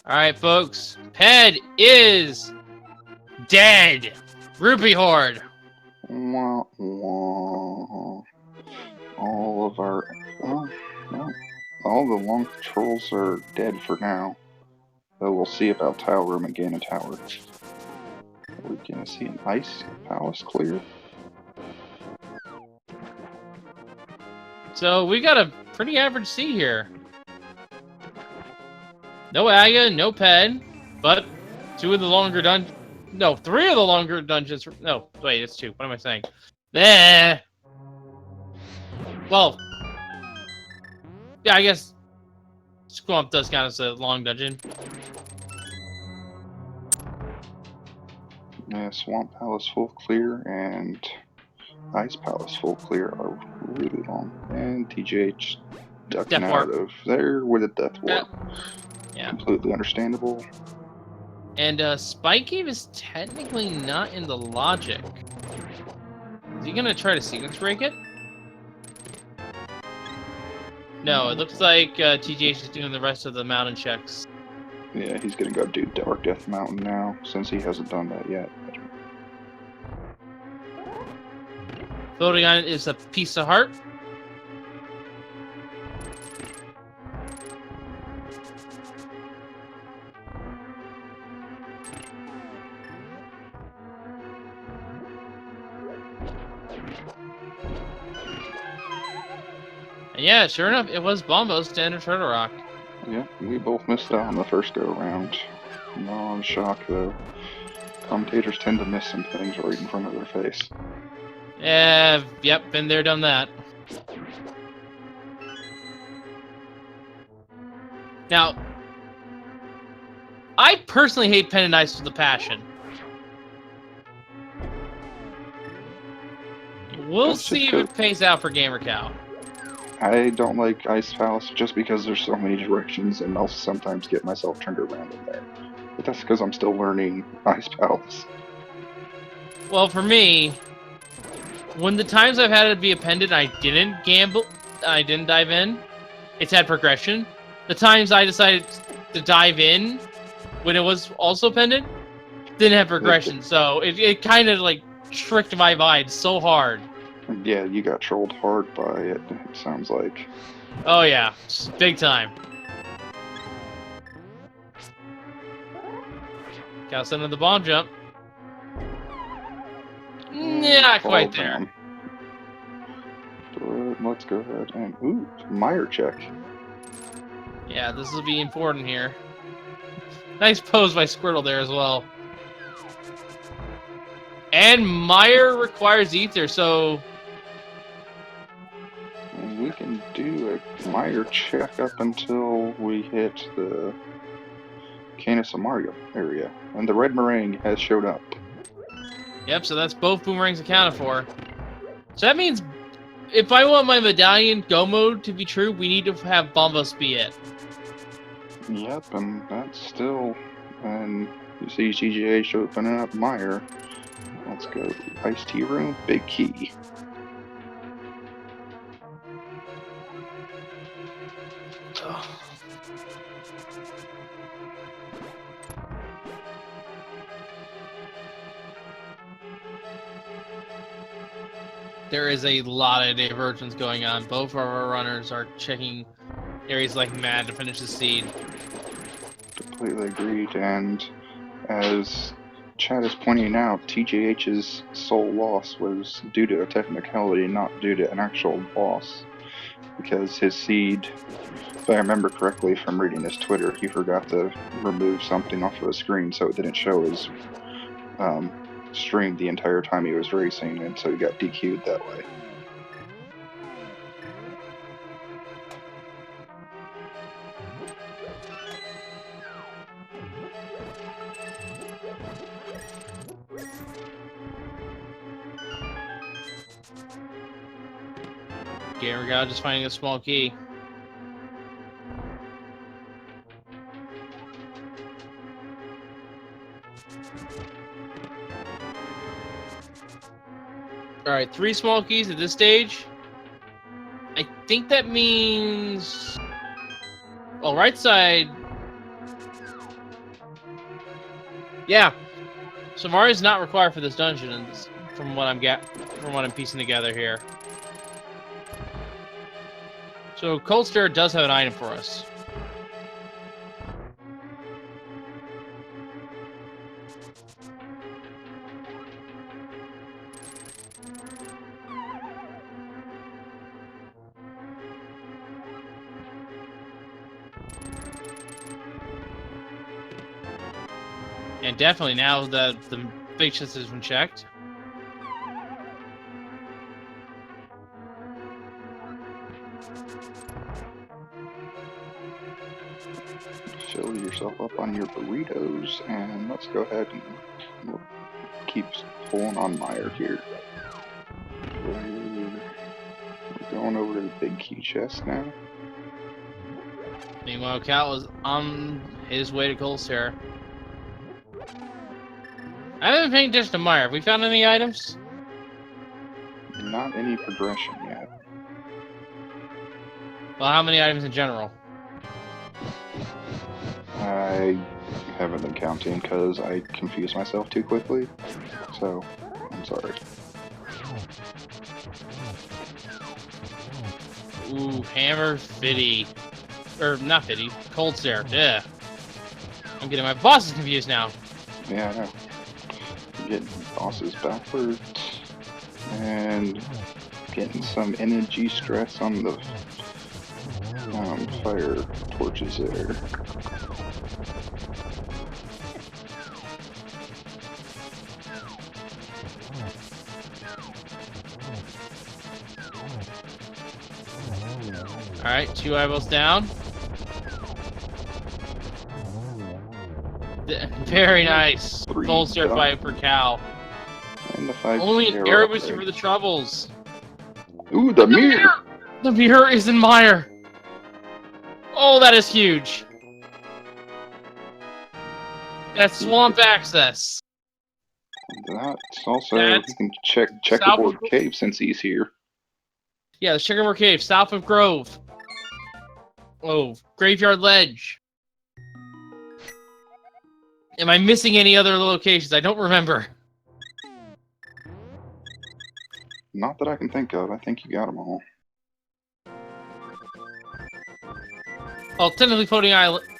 Alright, folks. Ped is dead. Rupee Horde. Wah, wah. All of our... Oh, no. All the long patrols are dead for now. Though we'll see about Tile Room and Ganon Tower. Are we gonna see an Ice Palace clear? So we got a pretty average C here. No Aga, no Ped, but 2 of the longer dungeons. No, 3 of the longer dungeons. No, wait, it's 2. What am I saying? Well, yeah, I guess Swamp does count as a long dungeon. Yeah, Swamp Palace full clear and Ice Palace full clear are really long. And TGH ducking Death out Warp. of there with a Death Warp. Yeah. Completely understandable. And Spike Cave is technically not in the logic. Is he gonna try to sequence break it? No, it looks like TGH is doing the rest of the mountain checks. Yeah, he's gonna go do Dark Death Mountain now, since he hasn't done that yet. Floating on it is a piece of heart. And yeah, sure enough, it was Bombos to enter Turtle Rock. Yeah, we both missed out on the first go-around. No, I'm shocked, though. Commentators tend to miss some things right in front of their face. Yep, been there, done that. Now, I personally hate Pen and Ice with a passion. We'll see if it pays out for gamercal. I don't like Ice Palace just because there's so many directions, and I'll sometimes get myself turned around in there. But that's because I'm still learning Ice Palace. Well, for me, when the times I've had it be appended and I didn't gamble, I didn't dive in, it's had progression. The times I decided to dive in when it was also pendant didn't have progression, so it kind of like tricked my mind so hard. Yeah, you got trolled hard by it. It sounds like. Oh yeah, big time. Gotta send in the bomb jump. Not Fall quite there. down. But let's go ahead and Meyer check. Yeah, this will be important here. Nice pose by Squirtle there as well. And Meyer requires Ether, so We can do a Meyer check up until we hit the Canis of Mario area, and the red meringue has showed up. yep, so that's both boomerangs accounted for. So that means if I want my medallion go mode to be true, we need to have Bombos be it. Yep, and that's still, and you see TGH opening up Meyer. Let's go iced tea room, big key. There is a lot of divergence going on. Both of our runners are checking areas like mad to finish the seed. Completely agreed, and as Chad is pointing out, TGH's sole loss was due to a technicality, not due to an actual loss. Because his seed, if I remember correctly from reading his Twitter, he forgot to remove something off of his screen so it didn't show his stream the entire time he was racing, and so he got DQ'd that way. Gamercal just finding a small key. Alright, 3 small keys at this stage. I think that means... Well, right side... Yeah. So Mario's not required for this dungeon, from what I'm piecing together here. So Coldster does have an item for us. And definitely now that the big chest has been checked. Fill yourself up on your burritos, and let's go ahead and we'll keep pulling on Meyer here. We're going over to the big key chest now. Meanwhile, Cal is on his way to Coldster. I haven't been paying attention to Meyer. Have we found any items? Not any progression yet. Well, how many items in general? I haven't been counting because I confused myself too quickly, so I'm sorry. Ooh, Hammer Fitty. Or, not Fitty, Coldster. Yeah. I'm getting my bosses confused now. Yeah, I know. Getting bosses backwards and getting some energy stress on the fire torches there. Alright, 2 eyeballs down. Very nice. Coldster fight for Cal. And the 5 Only an arrow booster for the troubles. Ooh, the mirror! The mirror is in Meyer. Oh, that is huge. That's swamp access. That's also, we can check Checkerboard Cave since he's here. Yeah, the Checkerboard Cave, south of Grove. Oh, Graveyard Ledge. Am I missing any other locations? I don't remember. Not that I can think of. I think you got them all. Well, technically floating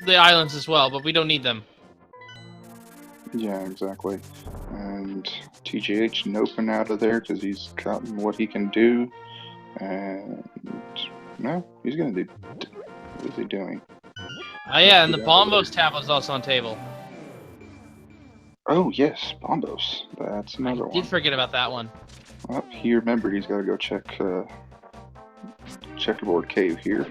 the islands as well, but we don't need them. Yeah, exactly. And TGH noping out of there because he's gotten what he can do. And no, he's gonna do. What is he doing? Oh yeah, and the Bombos tablet is also on table. Oh yes, Bombos. That's another one. Did forget about that one. Well, he remembered he's got to go check checkerboard cave here.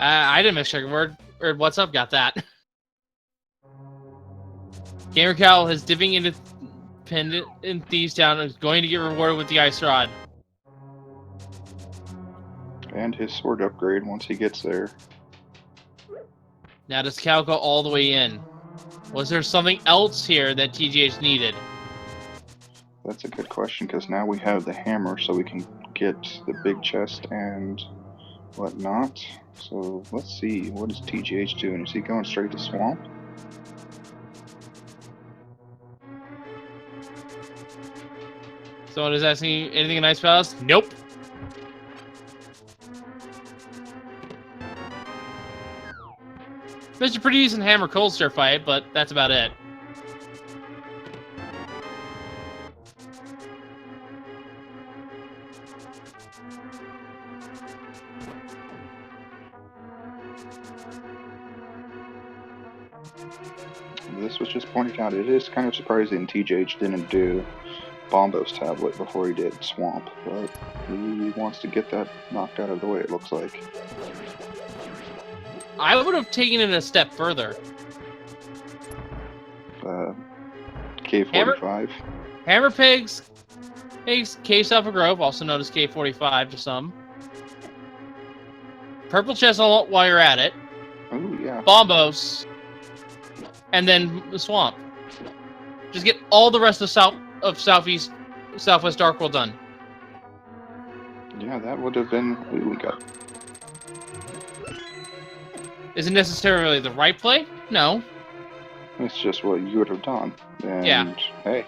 I didn't miss checkerboard. Or what's up? Got that. Gamercal is dipping into Pendant in Thieves Town and is going to get rewarded with the ice rod. And his sword upgrade once he gets there. Now does Cal go all the way in? Was there something else here that TGH needed? That's a good question because now we have the hammer so we can get the big chest and whatnot. So let's see, what is TGH doing? Is he going straight to swamp? Someone is asking anything in Ice Palace? Nope. Mr. Pretty decent hammer cold stir fight, but that's about it. This was just pointed out. It is kind of surprising TGH didn't do Bombo's tablet before he did Swamp, but he wants to get that knocked out of the way, it looks like. I would have taken it a step further. K45. Hammer Pigs, Case Alpha Grove, also known as K45 to some. Purple Chest while you're at it. Oh, yeah. Bombos. And then the Swamp. Just get all the rest of Southwest Darkworld done. Yeah, that would have been... Ooh, we got... Is it necessarily the right play? No. It's just what you would have done. And, yeah. Hey,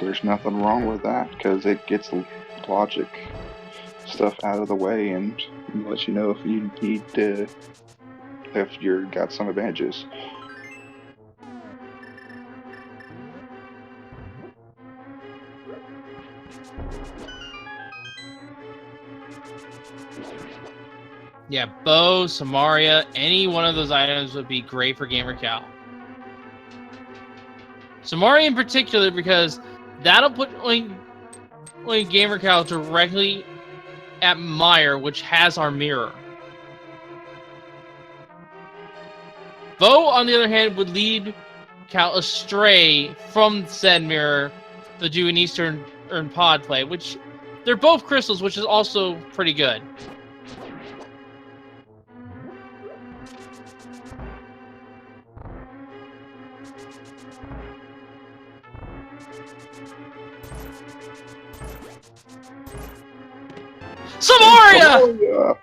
there's nothing wrong with that, because it gets logic stuff out of the way and lets you know if you need to... if you've got some advantages. Yeah, Bow, Samaria, any one of those items would be great for Gamercal. Samaria in particular, because that'll put Gamercal directly at Meyer, which has our mirror. Bow, on the other hand, would lead Cal astray from said mirror to do an Eastern pod play, which they're both crystals, which is also pretty good. Samaria!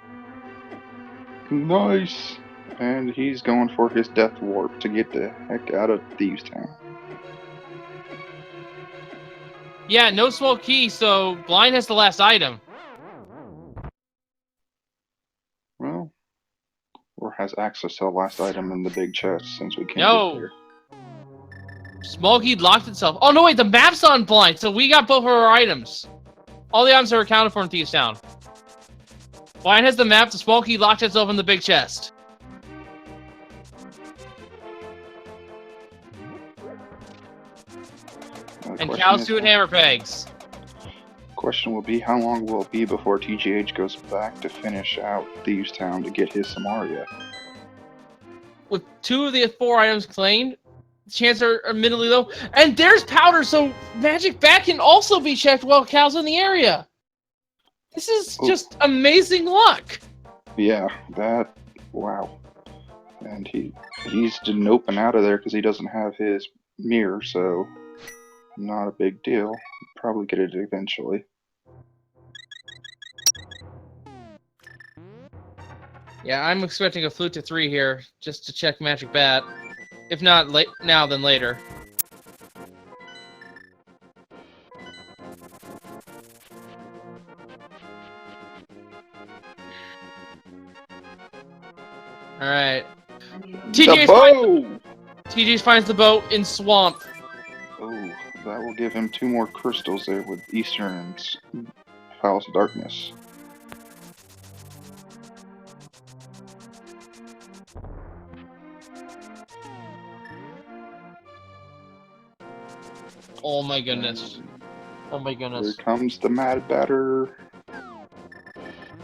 Nice! And he's going for his death warp to get the heck out of Thieves Town. Yeah, no small key, so Blind has the last item. Well, or has access to the last item in the big chest since we can't get there. Small key locked itself. Oh no, wait, the map's on Blind, so we got both of our items. All the items are accounted for in Thieves Town. Blind has the map, the small key locked itself in the big chest. And Cal's doing hammer pegs. Question will be, how long will it be before TGH goes back to finish out Thieves Town to get his Samaria? With 2 of the 4 items claimed, chances are admittedly low. And there's powder, so Magic Bat can also be checked while Cal's in the area. This is just amazing luck. Yeah, that, wow. And he's noping out of there because he doesn't have his mirror, so not a big deal. Probably get it eventually. Yeah, I'm expecting a flute to 3 here, just to check Magic Bat. If not now, then later. Alright. TGH finds the boat in Swamp. Oh, that will give him 2 more crystals there with Eastern's Palace of Darkness. Oh my goodness. Oh my goodness. Here comes the Mad Batter.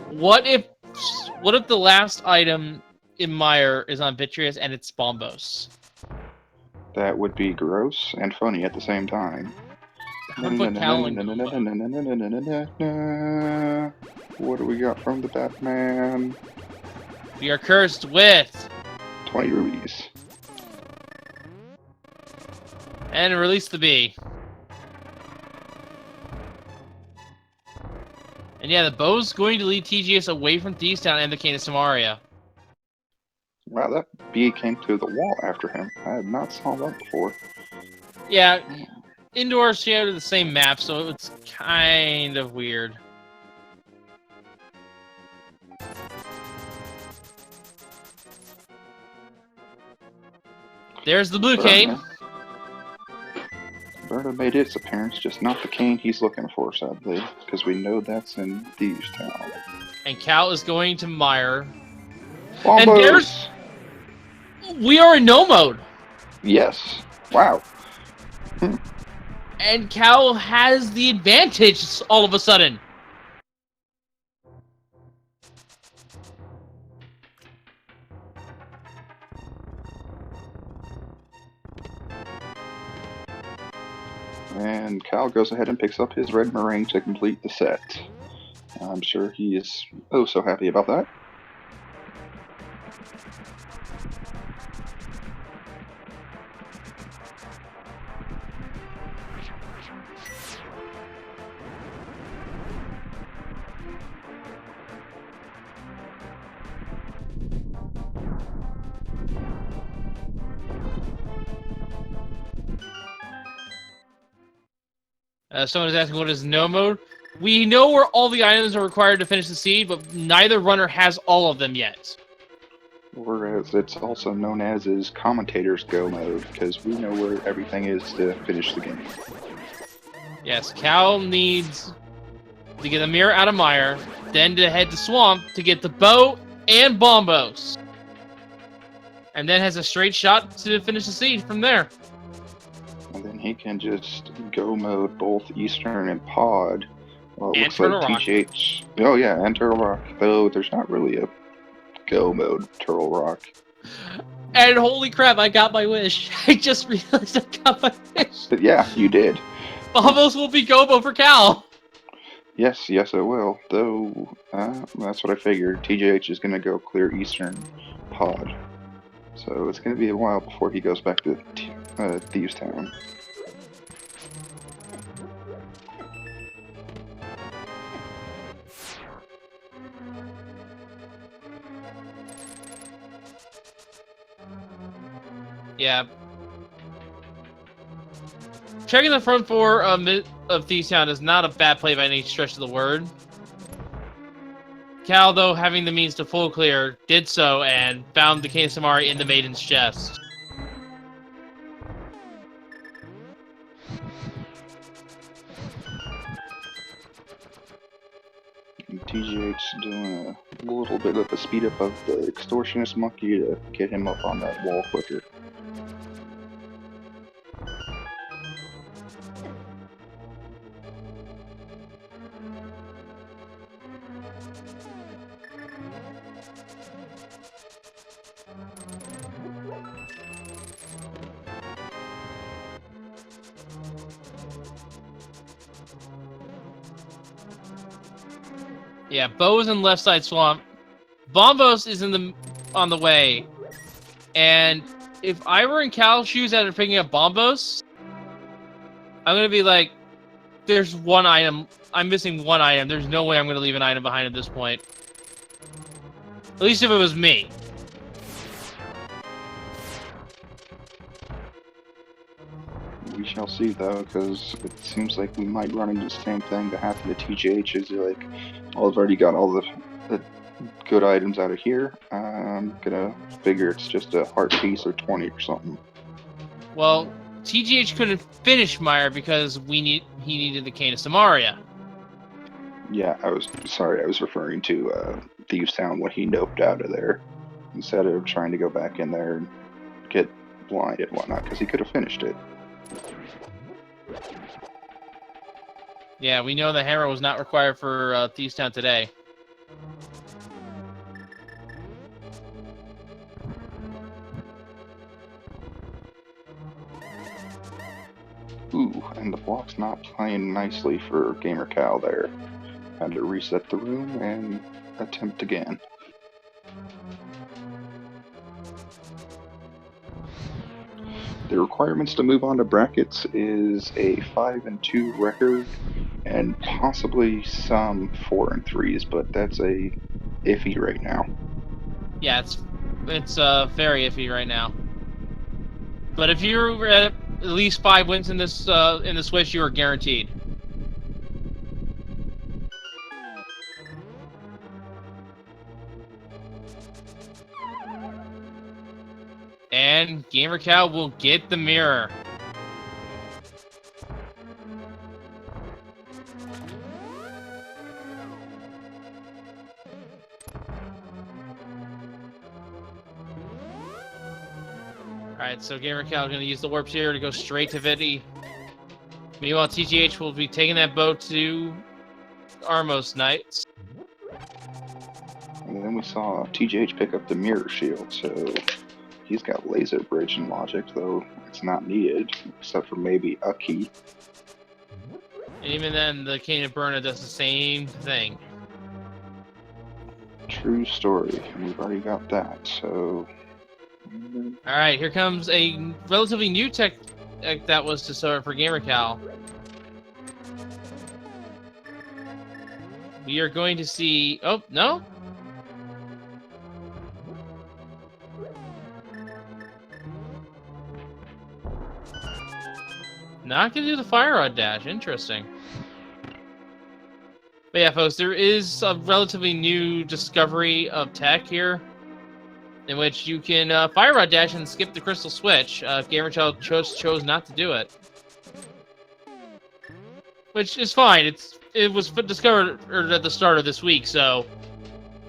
What if the last item in Mire is on Vitreous and it's Bombos? That would be gross and funny at the same time. I would put Cal in What do we got from the Batman? We are cursed with 20 rubies. and release the bee. And yeah, the bow's going to lead TGS away from Thieves Town and the Cane of Samaria. Wow, that bee came through the wall after him. I had not saw that before. Yeah, indoors share the same map, so it's kind of weird. There's the blue cane. Berta made its appearance, just not the cane he's looking for, sadly, because we know that's in Thieves Town. And Cal is going to Mire. Bombos! And there's... We are in no mode! Yes. Wow. And Cal has the advantage all of a sudden. And Cal goes ahead and picks up his red meringue to complete the set. I'm sure he is oh so happy about that. Someone is asking what is no mode. We know where all the items are required to finish the seed, but neither runner has all of them yet. Whereas it's also known as is commentator's go mode, because we know where everything is to finish the game. Yes, Cal needs to get the mirror out of Mire, then to head to Swamp to get the bow and Bombos. And then has a straight shot to finish the seed from there. And then he can just go mode both Eastern and Pod. Well, it And looks Turtle like Rock. TGH. Oh yeah, and Turtle Rock. Though there's not really a go mode Turtle Rock. And holy crap, I got my wish. I just realized I got my wish. But yeah, you did. Bombos will be Gobo for Cal. Yes, yes, it will. Though, that's what I figured. TGH is going to go clear Eastern Pod. So it's going to be a while before he goes back to Thieves Town. Yeah. Checking the front four of Thieves Town is not a bad play by any stretch of the word. Cal, though, having the means to full clear, did so and found the Cane of Samari in the Maiden's chest. TGH doing a little bit of a speed up of the extortionist monkey to get him up on that wall quicker. Yeah, Bo is in left side swamp. Bombos is on the way. And if I were in Cal's shoes after picking up Bombos, I'm gonna be like, there's one item. I'm missing one item. There's no way I'm gonna leave an item behind at this point. least if it was me. We shall see, though, because it seems like we might run into the same thing that happened to TGH. Is like, well, I've already got all the good items out of here. I'm gonna figure it's just a heart piece or 20 or something. Well, TGH couldn't finish Meyer because he needed the Cane of Samaria. Yeah, I was sorry. I was referring to Thieves Town when he noped out of there instead of trying to go back in there and get blind and whatnot, because he could have finished it. Yeah, we know the hammer was not required for Thieves Town today. Ooh, and the block's not playing nicely for gamercal there. Had to reset the room and attempt again. The requirements to move on to brackets is a 5 and 2 record and possibly some 4 and 3s, but that's a iffy right now. Yeah, it's very iffy right now. But if you're at least 5 wins in this Switch, you are guaranteed. And gamercal will get the mirror. Alright, so gamercal is going to use the warp here to go straight to Vidi. Meanwhile, TGH will be taking that boat to Armos Knights. And then we saw TGH pick up the mirror shield, so he's got laser bridge and logic, though it's not needed, except for maybe a key. And even then, the Cane of Burna does the same thing. True story, and we've already got that, so... Alright, here comes a relatively new tech that was discovered for gamercal. We are going to see... Oh, no? Not going to do the Fire Rod dash. Interesting. But yeah, folks, there is a relatively new discovery of tech here, in which you can Fire Rod dash and skip the Crystal Switch. Gamerchild chose not to do it, which is fine. It was discovered at the start of this week, so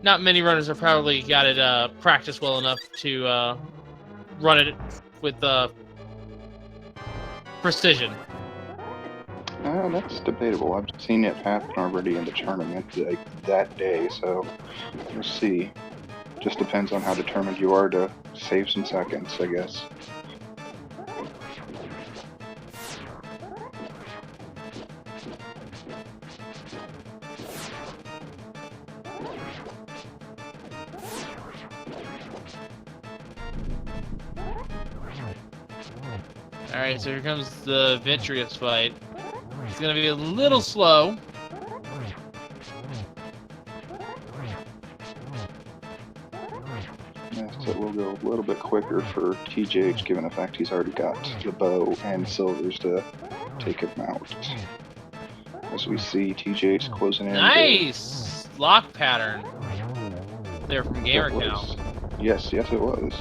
not many runners have probably got it practiced well enough to run it with precision. That's debatable. I've seen it happen already in the tournament like that day, so we'll see. Just depends on how determined you are to save some seconds, I guess. Alright, so here comes the Ventrius fight. It's gonna be a little slow. Yeah, so it will go a little bit quicker for TGH, given the fact he's already got the bow and silvers to take him out. As we see, TGH closing in. Nice! Lock pattern. There from gamercal. Yes, it was.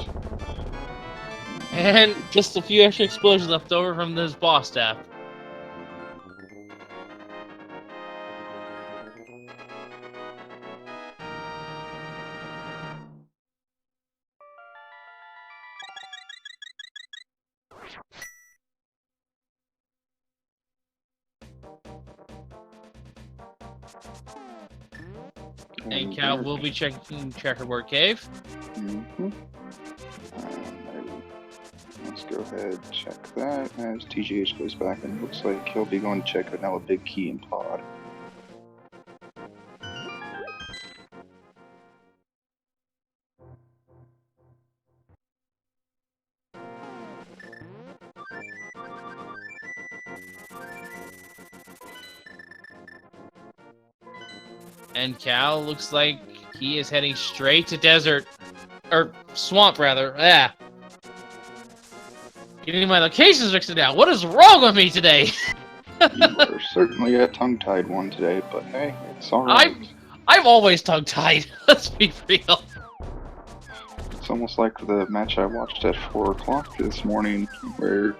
And just a few extra explosions left over from this boss staff. And Cal will be checking Checkerboard Cave. Mm-hmm. Let's go ahead and check that as TGH goes back, and it looks like he'll be going to check Vanilla Big Key and Pod. And Cal looks like He is heading straight to desert. Or swamp, rather. Yeah. Getting my locations mixed now. What is wrong with me today? You are certainly a tongue-tied one today, but hey, it's alright. I'm always tongue-tied. Let's be real. It's almost like the match I watched at 4 o'clock this morning, where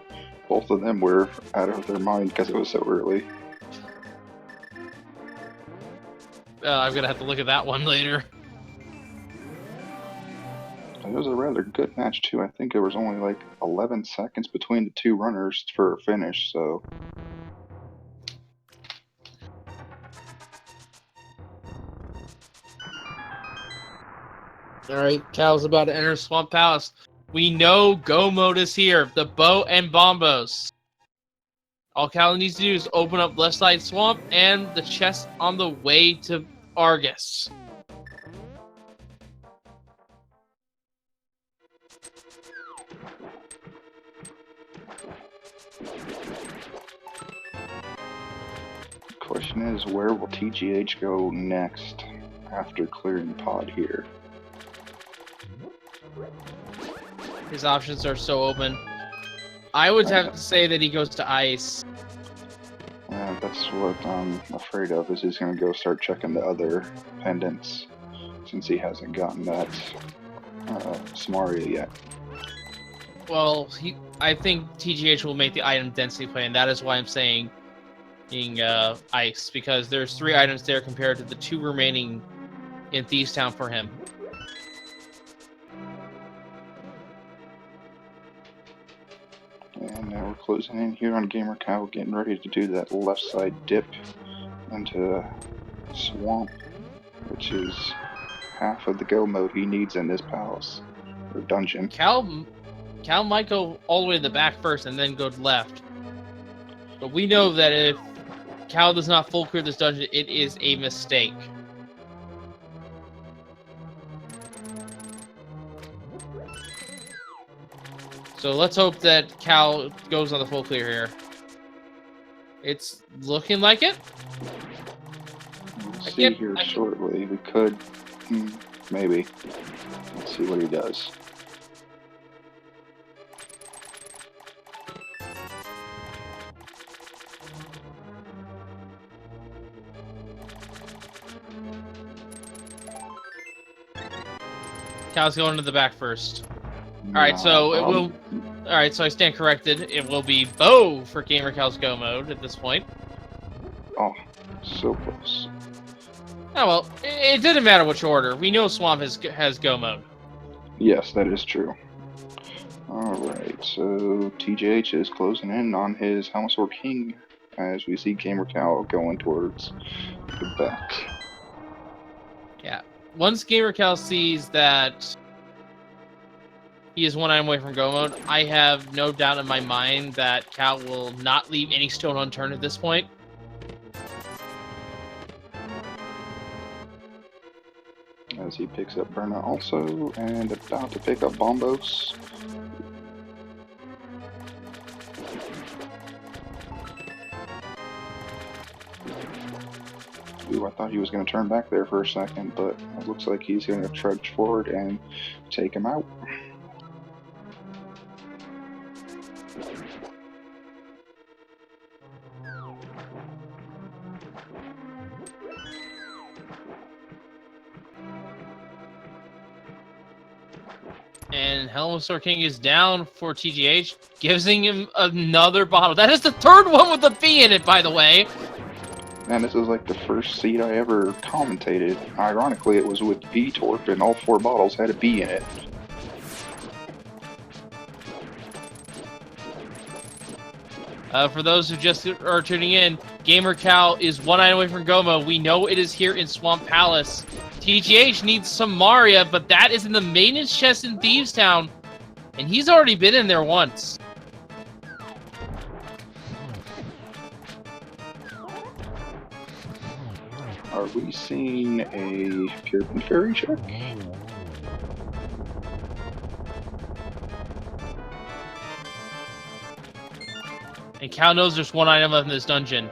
both of them were out of their mind because it was so early. I'm gonna have to look at that one later. It was a rather good match, too. I think there was only like 11 seconds between the two runners for a finish, so... Alright, Cal's about to enter Swamp Palace. We know Go Mode is here. The bow and bombos. All Cal needs to do is open up left side swamp and the chest on the way to Argus. Question is, where will TGH go next after clearing pod here? His options are so open. I would have to say that he goes to ice. That's what I'm afraid of, is he's going to go start checking the other pendants, since he hasn't gotten that Samaria yet. Well, I think TGH will make the item density play, and that is why I'm saying ice, because there's 3 items there compared to the 2 remaining in Thieves Town for him. And now we're closing in here on gamercal, getting ready to do that left side dip into swamp, which is half of the go mode he needs in this palace or dungeon. Cal might go all the way to the back first and then go left. But we know that if Cal does not full clear this dungeon, it is a mistake. So let's hope that Cal goes on the full clear here. It's looking like it. We'll see here shortly. We could, maybe. Let's see what he does. Cal's going to the back first. Alright, so it will... Alright, so I stand corrected. It will be bow for gamercal's go mode at this point. Oh, so close. Oh, well, it didn't matter which order. We know Swamp has go mode. Yes, that is true. Alright, so TGH is closing in on his Helmasaur King as we see gamercal going towards the back. Yeah. Once gamercal sees that he is 1 item away from go mode, I have no doubt in my mind that Cal will not leave any stone unturned at this point. As he picks up Berna also, and about to pick up Bombos. Ooh, I thought he was going to turn back there for a second, but it looks like he's going to trudge forward and take him out. And Helmasaur King is down for TGH, giving him another bottle. That is the 3rd one with a B in it, by the way. Man, this is like the first seed I ever commentated. Ironically, it was with V-Torp, and all 4 bottles had a B in it. For those who just are tuning in, gamercal is 1 item away from Goma. We know it is here in Swamp Palace. TGH needs some Maria, but that is in the maintenance chest in Thieves Town, and he's already been in there once. Are we seeing a Puritan Fairy check? And Cal knows there's 1 item left in this dungeon.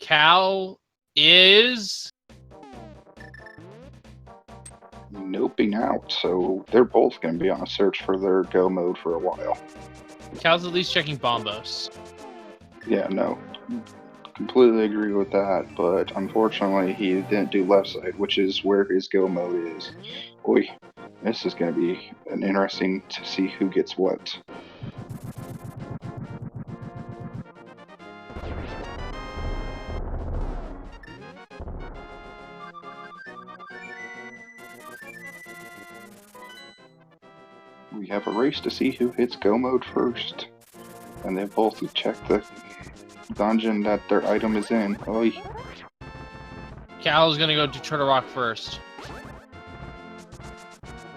Cal is noping out, so they're both going to be on a search for their go mode for a while. Cal's at least checking Bombos. Yeah, no. Completely agree with that, but unfortunately he didn't do left side, which is where his go mode is. Boy, this is going to be an interesting to see who gets what. We have a race to see who hits go mode first, and they both check the dungeon that their item is in. Oy. Cal's gonna go to Turtle Rock first.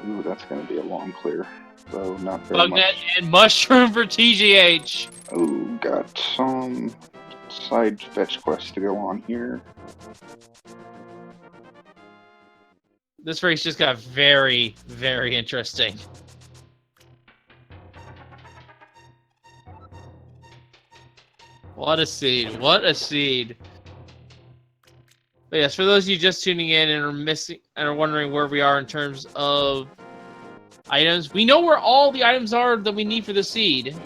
Ooh, that's going to be a long clear, though not very Bug much. net and Mushroom for TGH. Ooh, got some side fetch quests to go on here. This race just got very, very interesting. What a seed. What a seed. But yes, for those of you just tuning in and are wondering where we are in terms of items, we know where all the items are that we need for the seed.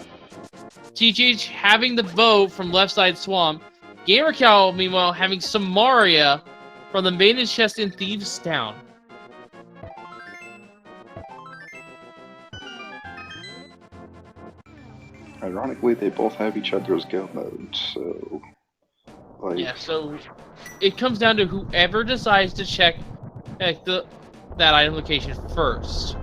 TGH having the bow from Left Side Swamp. Gamercal, meanwhile, having Samaria from the Maiden Chest in Thieves Town. Ironically, they both have each other's go modes, so... Like, Yeah, so it comes down to whoever decides to check that item location first.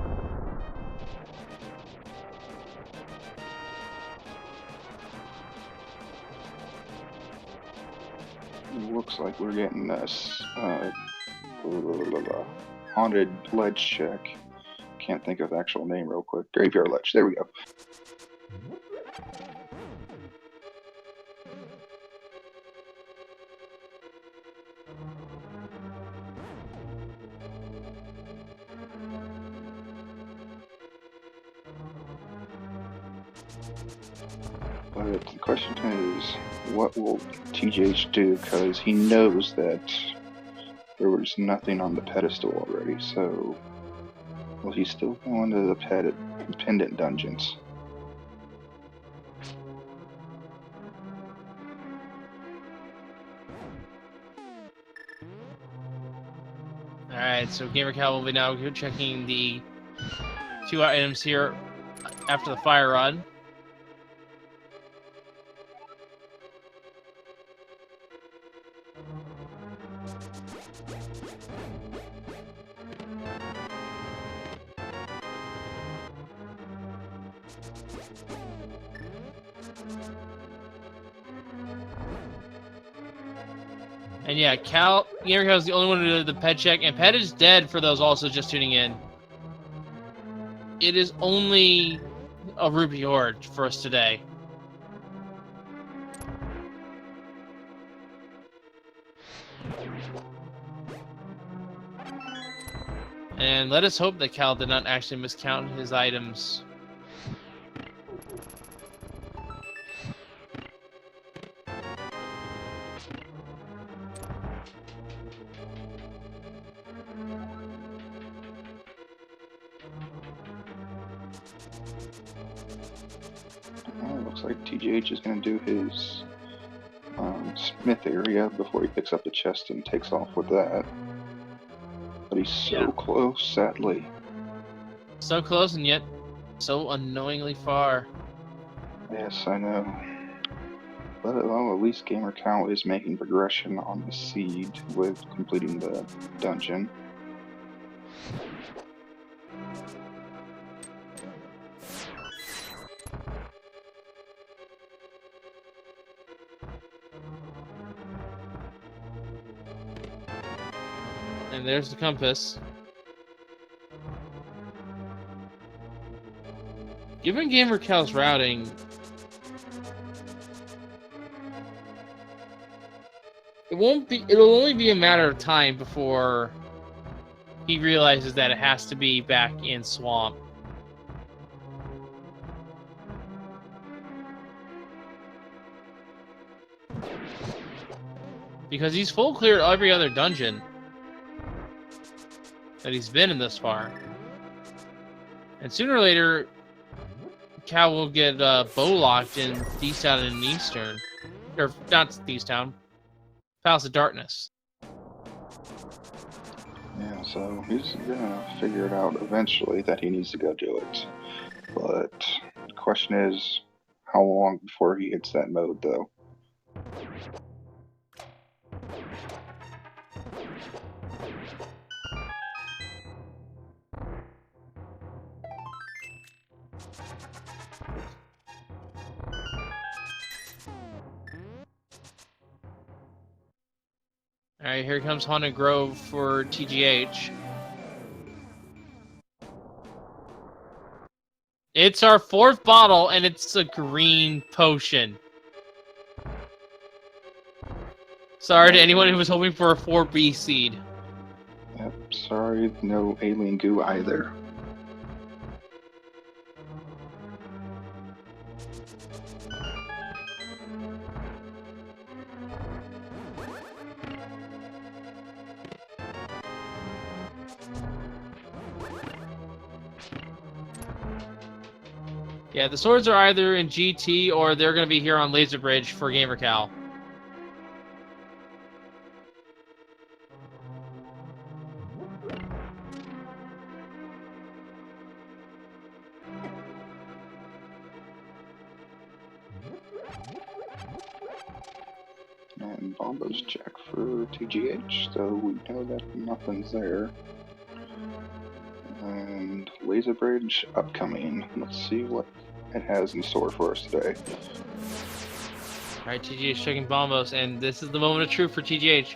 looks like we're getting this haunted ledge check. Can't think of the actual name real quick. Graveyard ledge. There we go. But the question is, what will TGH do? Because he knows that there was nothing on the pedestal already, so will he still go into the pendant dungeons? Alright, so Gamercal will be now checking the 2 items here after the fire rod. And yeah, Gamercal is the only one who did the pet check, and pet is dead for those also just tuning in. It is only a rupee horde for us today. And let us hope that Cal did not actually miscount his items. Looks like TGH is going to do his smith area before he picks up the chest and takes off with that. But he's so close, sadly. So close and yet so unknowingly far. Yes, I know. But well, at least Gamercal is making progression on the seed with completing the dungeon. And there's the compass. Given Gamercal's routing, it'll only be a matter of time before he realizes that it has to be back in Swamp. Because he's full cleared every other dungeon that he's been in this far. And sooner or later, Cal will get bow locked in D-Town and Eastern. Or not D-Town, Palace of Darkness. Yeah, so he's gonna figure it out eventually that he needs to go do it. But the question is, how long before he hits that mode, though? Alright, here comes Haunted Grove for TGH. It's our 4th bottle, and it's a green potion. Sorry to anyone who was hoping for a 4B seed. Yep, sorry, no alien goo either. Yeah, the swords are either in GT or they're going to be here on Laser Bridge for gamercal. And Bombo's check for TGH, so we know that nothing's there. And Laser Bridge upcoming. Let's see what it has in store for us today. Alright, TGH checking Bombos, and this is the moment of truth for TGH.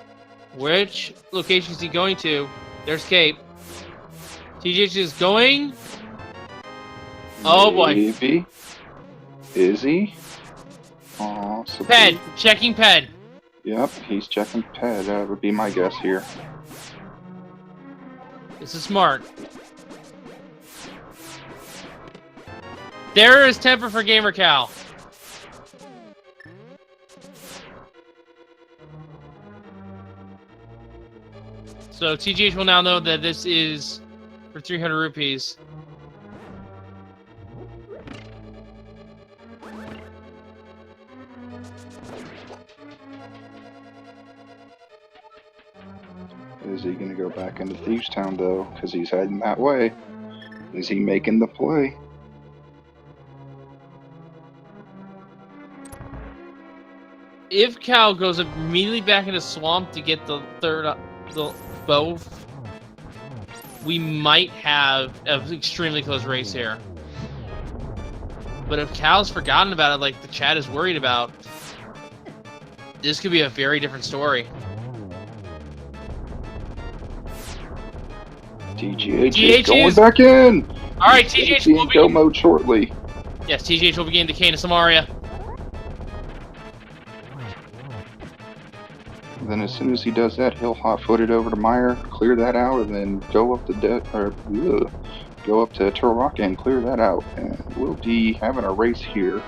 Which location is he going to? There's Cape. TGH is going... Oh boy. Maybe. Is he? Aw, so Ped! Checking Ped! Yep, he's checking Ped. That would be my guess here. This is smart. There is Temper for gamercal. So TGH will now know that this is for 300 rupees. Is he going to go back into Thieves Town, though? Because he's heading that way. Is he making the play? If Cal goes immediately back into Swamp to get the bow, we might have an extremely close race here. But if Cal's forgotten about it, like the chat is worried about, this could be a very different story. TGH is going back in! Alright, TGH will be in go mode shortly. Yes, TGH will begin decaying to Samaria. Then as soon as he does that, he'll hot-foot it over to Meyer, clear that out, and then go up to Turrock and clear that out. And we'll be having a race here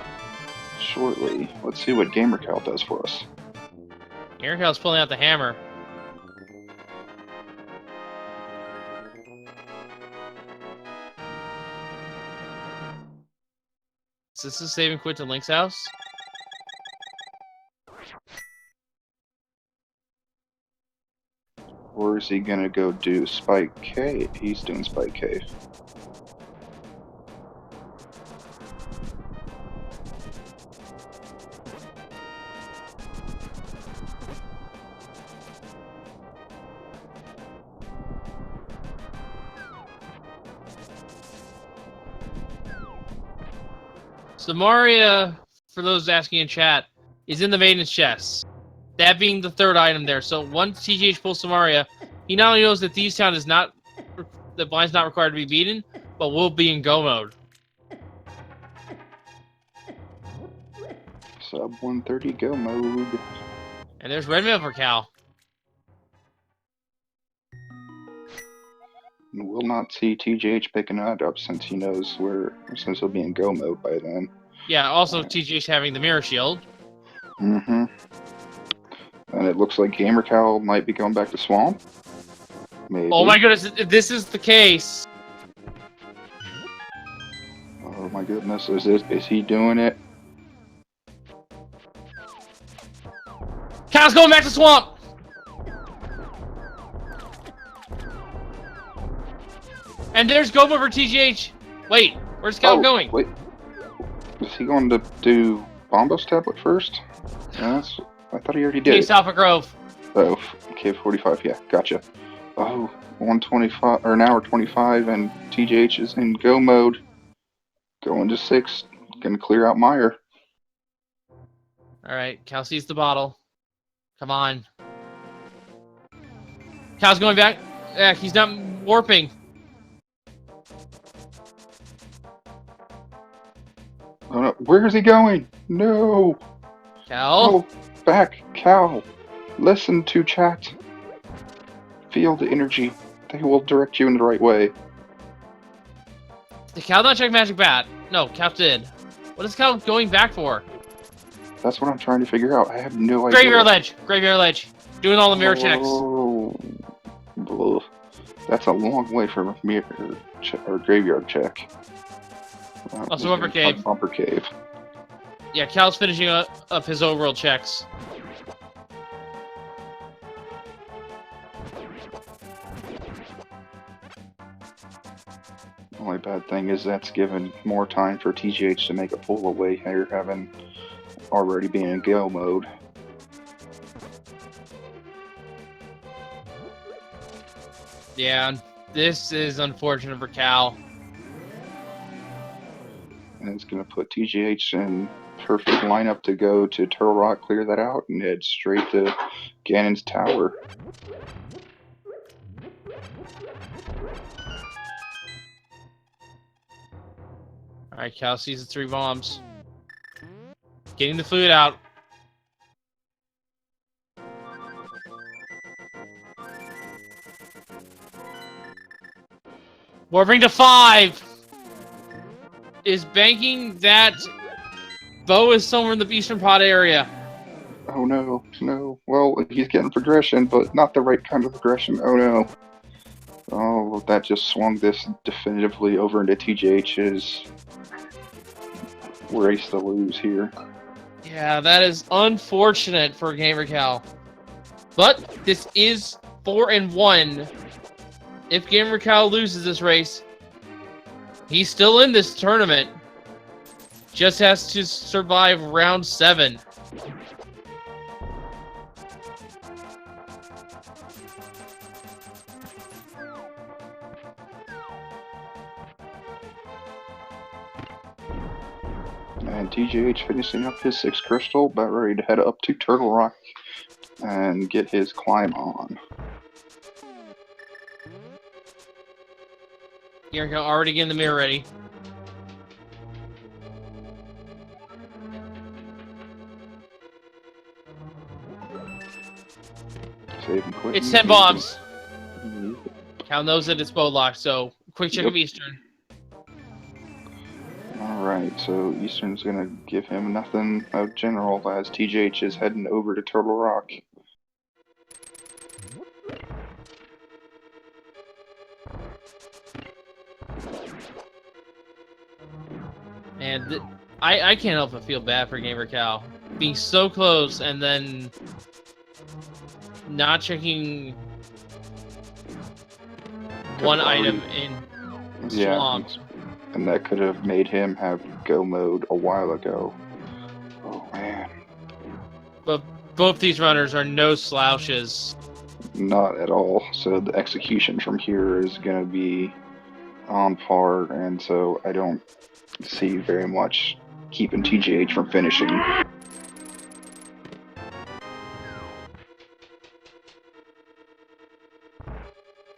shortly. Let's see what gamercal does for us. gamercal's pulling out the hammer. Is this a save and quit to Link's house? Or is he gonna go do Spike Cave? He's doing Spike Cave. Samaria, for those asking in chat, is in the Maiden's chest. That being the 3rd item there. So once TGH pulls Samaria, he not only knows that Thieves Town is not, the blind's not required to be beaten, but will be in go mode. Sub 130 go mode. And there's Red Mail for Cal. We'll not see TGH picking that up since he knows since he'll be in go mode by then. Yeah, also TGH having the mirror shield. Mm-hmm. And it looks like gamercal might be going back to Swamp. Maybe. Oh my goodness, if this is the case. Oh my goodness, is he doing it? Cal's going back to Swamp! And there's Go over TGH. Wait, where's Cal going? Wait. Is he going to do Bombo's tablet first? Yes. I thought he already did. Case Alpha Grove. Oh, K45, yeah, gotcha. Oh, 125, or an hour 25, and TGH is in go mode. Going to 6, gonna clear out Meyer. Alright, Cal sees the bottle. Come on. Cal's going back. Yeah, he's not warping. Oh no, where is he going? No! Cal? Oh, back, Cal. Listen to chat. Feel the energy. They will direct you in the right way. Did Cal not check Magic Bat? No, Cal did. What is Cal going back for? That's what I'm trying to figure out. I have no idea. Graveyard Ledge! Graveyard Ledge! Doing all the mirror checks. Oh, that's a long way from a mirror or graveyard check. Also Bumper Cave. Bumper Cave. Yeah, Cal's finishing up his overworld checks. Only bad thing is that's given more time for TGH to make a pull away here, having already been in go mode. Yeah, this is unfortunate for Cal. And it's going to put TGH in perfect lineup to go to Turtle Rock, clear that out, and head straight to Ganon's Tower. Alright, Cal sees the 3 bombs. Getting the food out. Warping to 5! Is banking that Bo is somewhere in the Eastern Pod area. Oh no, no. Well, he's getting progression, but not the right kind of progression. Oh no. Oh, that just swung this definitively over into TGH's race to lose here. Yeah, that is unfortunate for gamercal. But this is 4-1. If gamercal loses this race, he's still in this tournament. Just has to survive round 7. And TGH finishing up his 6th crystal, about ready to head up to Turtle Rock and get his climb on. Gamercal already getting the mirror ready. Save and quit. It's 10 bombs. Cal knows that it's bow locked, so quick check of Eastern. Alright, so Eastern's gonna give him nothing of general as TGH is heading over to Turtle Rock. And I can't help but feel bad for gamercal. Being so close and then not checking one item in Swamp. And that could have made him have go mode a while ago. Oh man. But both these runners are no slouches. Not at all. So the execution from here is going to be on par, and so I don't see very much keeping TGH from finishing.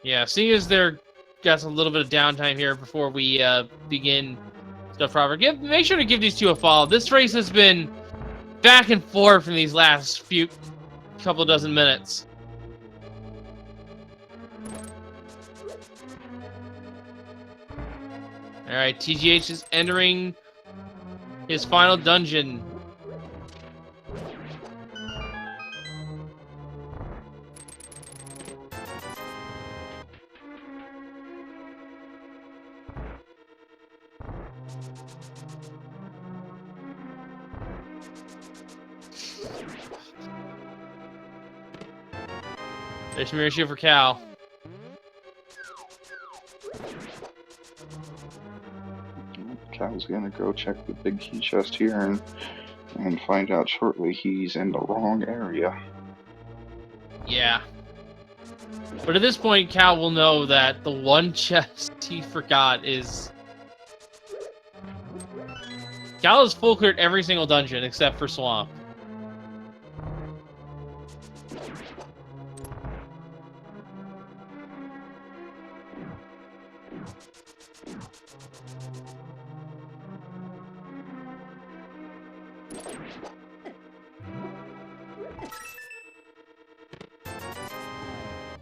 Yeah, seeing as they're got a little bit of downtime here before we begin stuff proper, make sure to give these two a follow. This race has been back and forth in these last couple dozen minutes. Alright, TGH is entering his final dungeon. There's Mirror Shield for Cal. Cal's gonna go check the big key chest here and find out shortly he's in the wrong area. Yeah. But at this point, Cal will know that the one chest he forgot is... Cal has full cleared every single dungeon except for Swamp.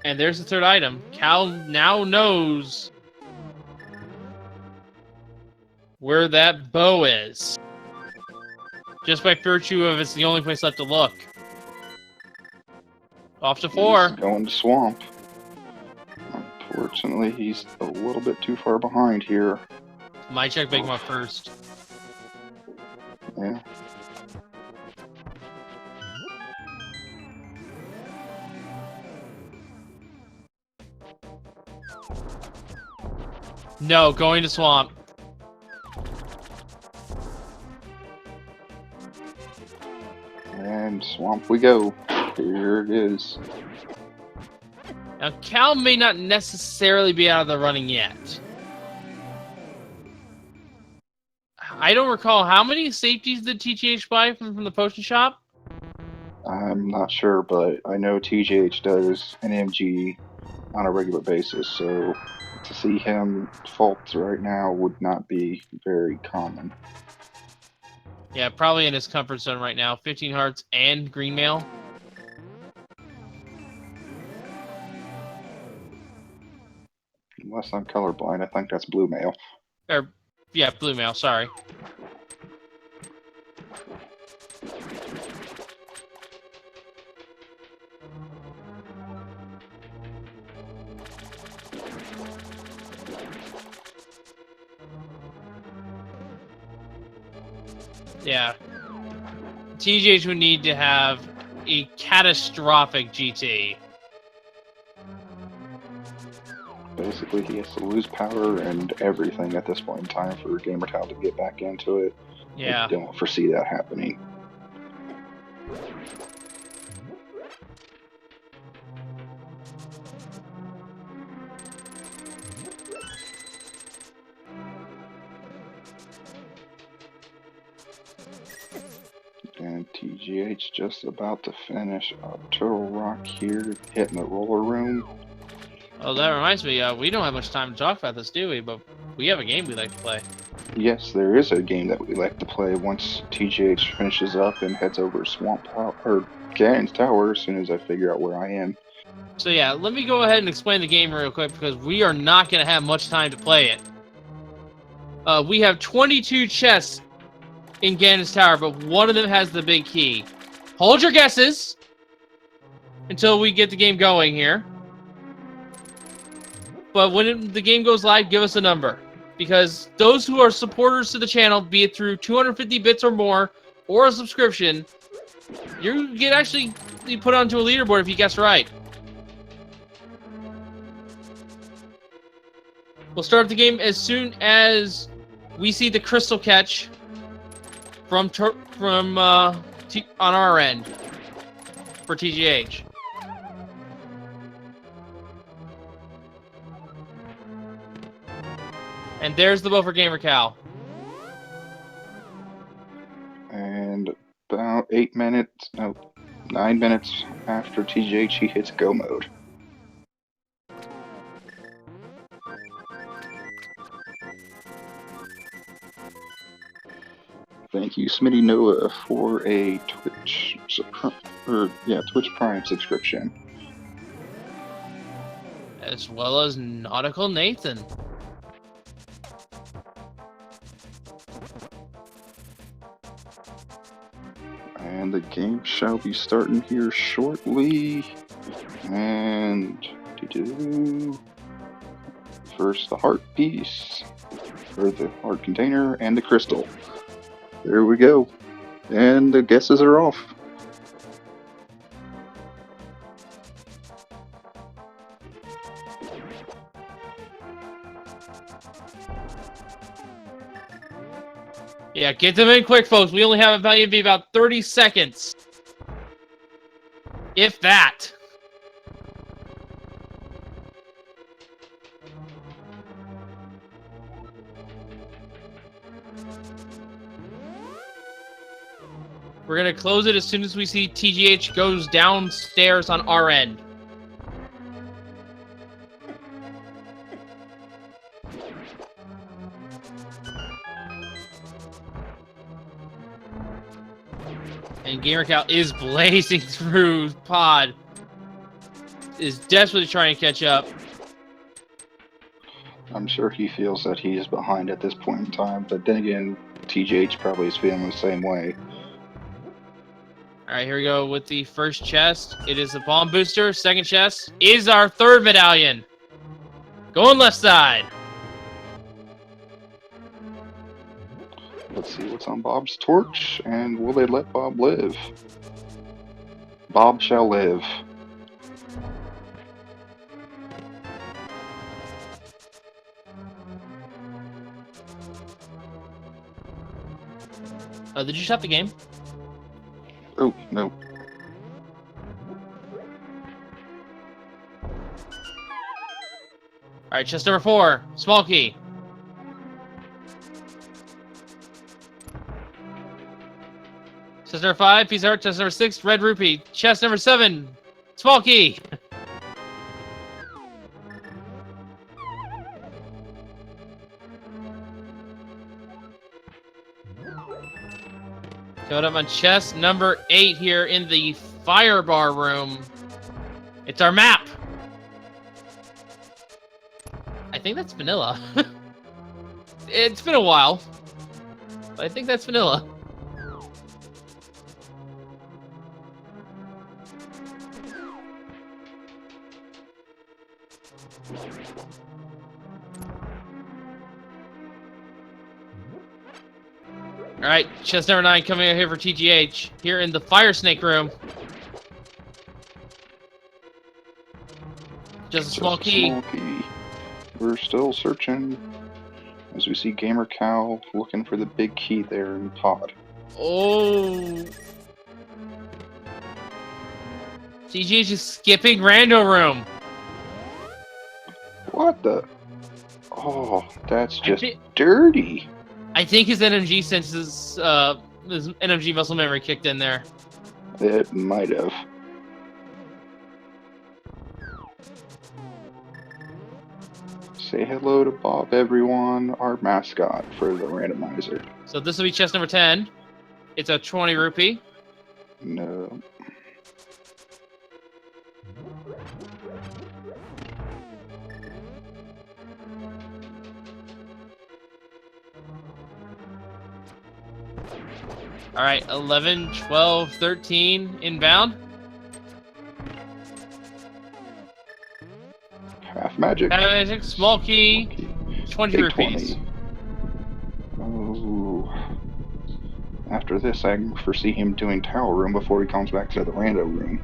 And there's the third item. Cal now knows where that bow is. Just by virtue of it's the only place left to look. Off to 4. He's going to Swamp. Unfortunately, he's a little bit too far behind here. Might check Big Muff first. Yeah. No, going to Swamp. And Swamp we go. Here it is. Now, Cal may not necessarily be out of the running yet. I don't recall how many safeties did TGH buy from the potion shop? I'm not sure, but I know TGH does an MG on a regular basis, so to see him fault right now would not be very common. Yeah, probably in his comfort zone right now. 15 hearts and green mail. Unless I'm colorblind, I think that's blue mail. Or, yeah, blue mail, sorry. Yeah. TGH would need to have a catastrophic GT. Basically, he has to lose power and everything at this point in time for gamercal to get back into it. Yeah. I don't foresee that happening. And TGH just about to finish up Turtle Rock here, hitting the roller room. Oh, that reminds me, we don't have much time to talk about this, do we? But we have a game we like to play. Yes, there is a game that we like to play once TGH finishes up and heads over Swamp or Ganon's Tower as soon as I figure out where I am. So yeah, let me go ahead and explain the game real quick because we are not going to have much time to play it. We have 22 chests in Ganon's Tower, but one of them has the big key. Hold your guesses until we get the game going here. But when the game goes live, give us a number. Because those who are supporters to the channel, be it through 250 bits or more, or a subscription, you get actually put onto a leaderboard if you guess right. We'll start the game as soon as we see the crystal catch on our end for TGH. And there's the bow for gamercal. And about 9 minutes after TGH, he hits go mode. Thank you, Smitty Noah, for a Twitch Prime subscription. As well as Nautical Nathan. And the game shall be starting here shortly. And first the heart piece, or the heart container, and the crystal. There we go. And the guesses are off. Yeah, get them in quick, folks. We only have about 30 seconds. If that. We're going to close it as soon as we see TGH goes downstairs on our end. And gamercal is blazing through pod. Is desperately trying to catch up. I'm sure he feels that he is behind at this point in time, but then again, TGH probably is feeling the same way. Alright, here we go with the first chest. It is a bomb booster. Second chest is our third medallion. Going left side. Let's see what's on Bob's torch, and will they let Bob live? Bob shall live. Did you stop the game? Oh, no. Alright, chest number 4. Small key. Chest number 5. Piece of art. Chest number 6. Red rupee. Chest number 7. Small key. Coming up on chest number 8 here in the fire bar room. It's our map. I think that's vanilla. It's been a while, but I think that's vanilla. Alright, chest number 9 coming out here for TGH. Here in the fire snake room. Just a small key. Small key. We're still searching as we see gamercal looking for the big key there in pod. Oh. TGH is skipping rando room. What the? Oh, that's just dirty. I think his NMG senses, his NMG muscle memory kicked in there. It might have. Say hello to Bob, everyone, our mascot for the randomizer. So this will be chest number 10. It's a 20 rupee. No. Alright, 11, 12, 13 inbound. Half magic. Half magic, small key, 20 Big rupees. 20. Oh. After this, I foresee him doing tower room before he comes back to the rando room.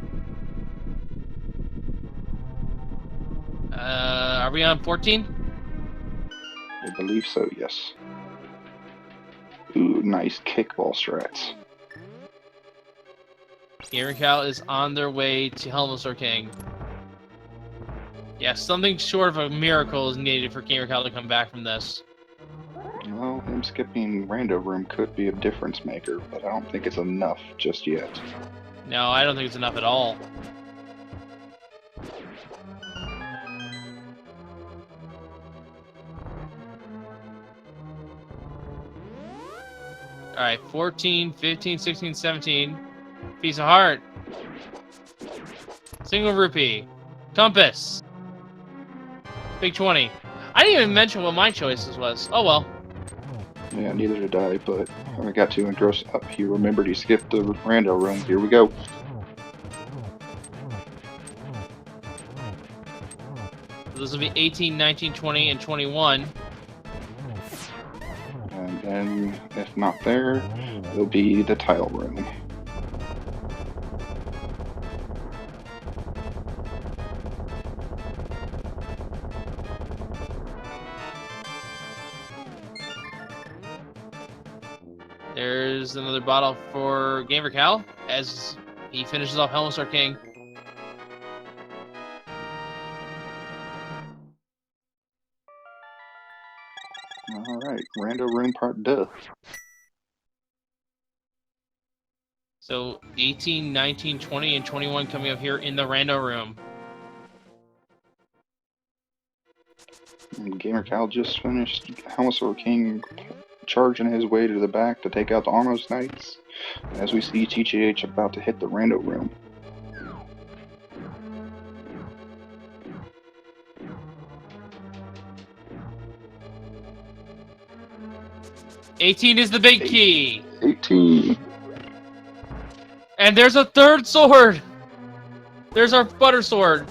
Are we on 14? I believe so, yes. Ooh, nice kickball strats. gamercal is on their way to Helmsor King. Yeah, something short of a miracle is needed for gamercal to come back from this. Well, him skipping rando room could be a difference maker, but I don't think it's enough just yet. No, I don't think it's enough at all. Alright, 14, 15, 16, 17. Piece of heart. Single rupee. Compass. Big 20. I didn't even mention what my choices was. Oh well. Yeah, neither did I, but I got too engrossed up. He remembered he skipped the rando room. Here we go. So this will be 18, 19, 20, and 21. And then, if not there, it'll be the tile room. There's another bottle for gamercal as he finishes off Helmet Star King. Alright, Rando Room Part 2. So 18, 19, 20, and 21 coming up here in the Rando Room. And gamercal just finished Helmet Star King charging his way to the back to take out the Armos Knights. As we see TGH about to hit the Rando Room. $18 is the big key. 18. And there's a third sword. There's our butter sword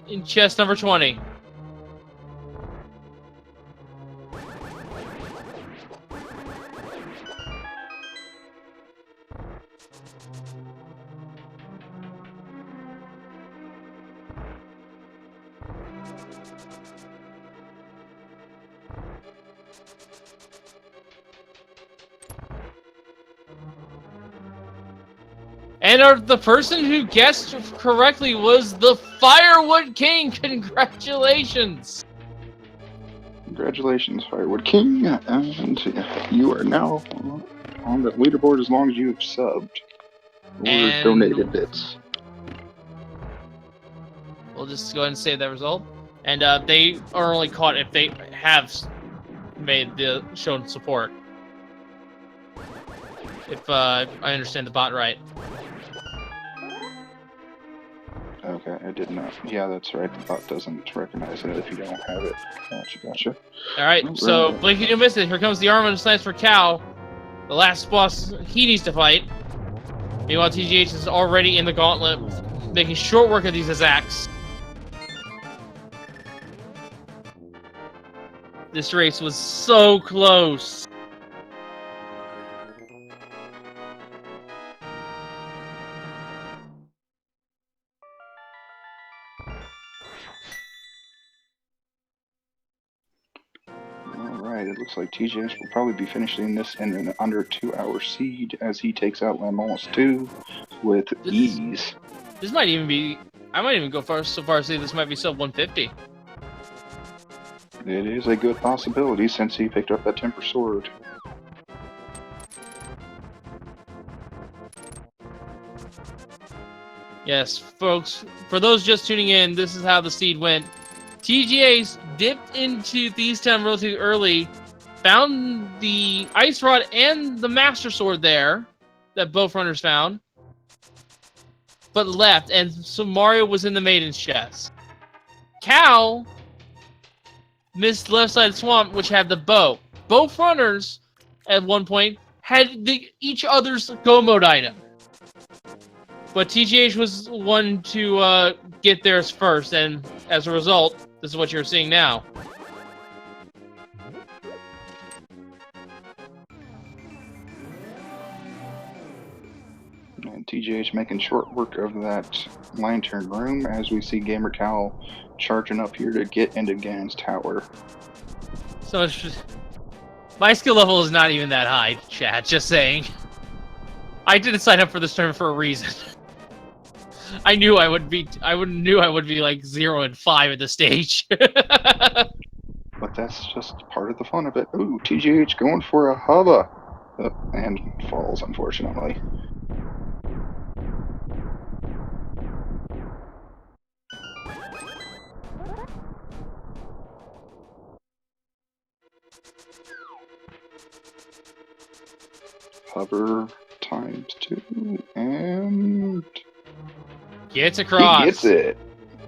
in chest number 20. And the person who guessed correctly was the Firewood King. Congratulations! Congratulations, Firewood King, and you are now on the leaderboard as long as you've subbed or And donated bits. We'll just go ahead and save that result. And they are only caught if they have made the shown support. If I understand the bot right. Okay, I did not. Yeah, that's right. The bot doesn't recognize it if you don't have it. Gotcha. Alright, so blink if you miss it. Here comes the Armor Slants for Cal. The last boss he needs to fight. Meanwhile, TGH is already in the gauntlet, making short work of these attacks. This race was so close. Alright, it looks like TGH will probably be finishing this in an under 2-hour seed as he takes out Lamont 2 with ease. This might even be... I might even go so far as to say this might be sub 150. It is a good possibility since he picked up that Temper Sword. Yes, folks, for those just tuning in, this is how the seed went. TGH dipped into Thieves Town relatively early, found the Ice Rod and the Master Sword there, that both runners found, but left, and so Mario was in the Maiden's chest. Cal missed left side swamp, which had the bow. Both runners, at one point, had each other's go mode item. But TGH was one to get theirs first, and as a result, this is what you're seeing now. And TGH making short work of that lantern room as we see gamercal charging up here to get into Ganon's tower. So my skill level is not even that high, chat, just saying. I didn't sign up for this tournament for a reason. I knew I would be like 0 and 5 at the stage. But that's just part of the fun of it. Ooh, TGH going for a hubba. And falls, unfortunately. Hover ×2 and Gets across. he gets it.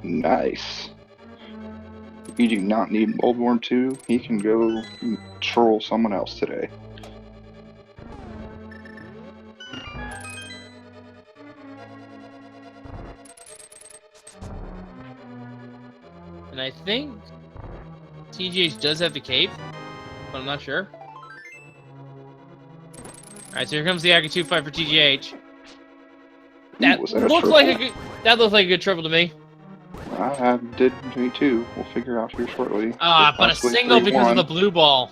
Nice. You do not need Boldworm 2. He can go troll someone else today. And I think TGH does have the cape, but I'm not sure. Alright, so here comes the Aki 2 fight for TGH. That looked like a good triple to me. Did me too. We'll figure out here shortly. But a single because of the blue ball.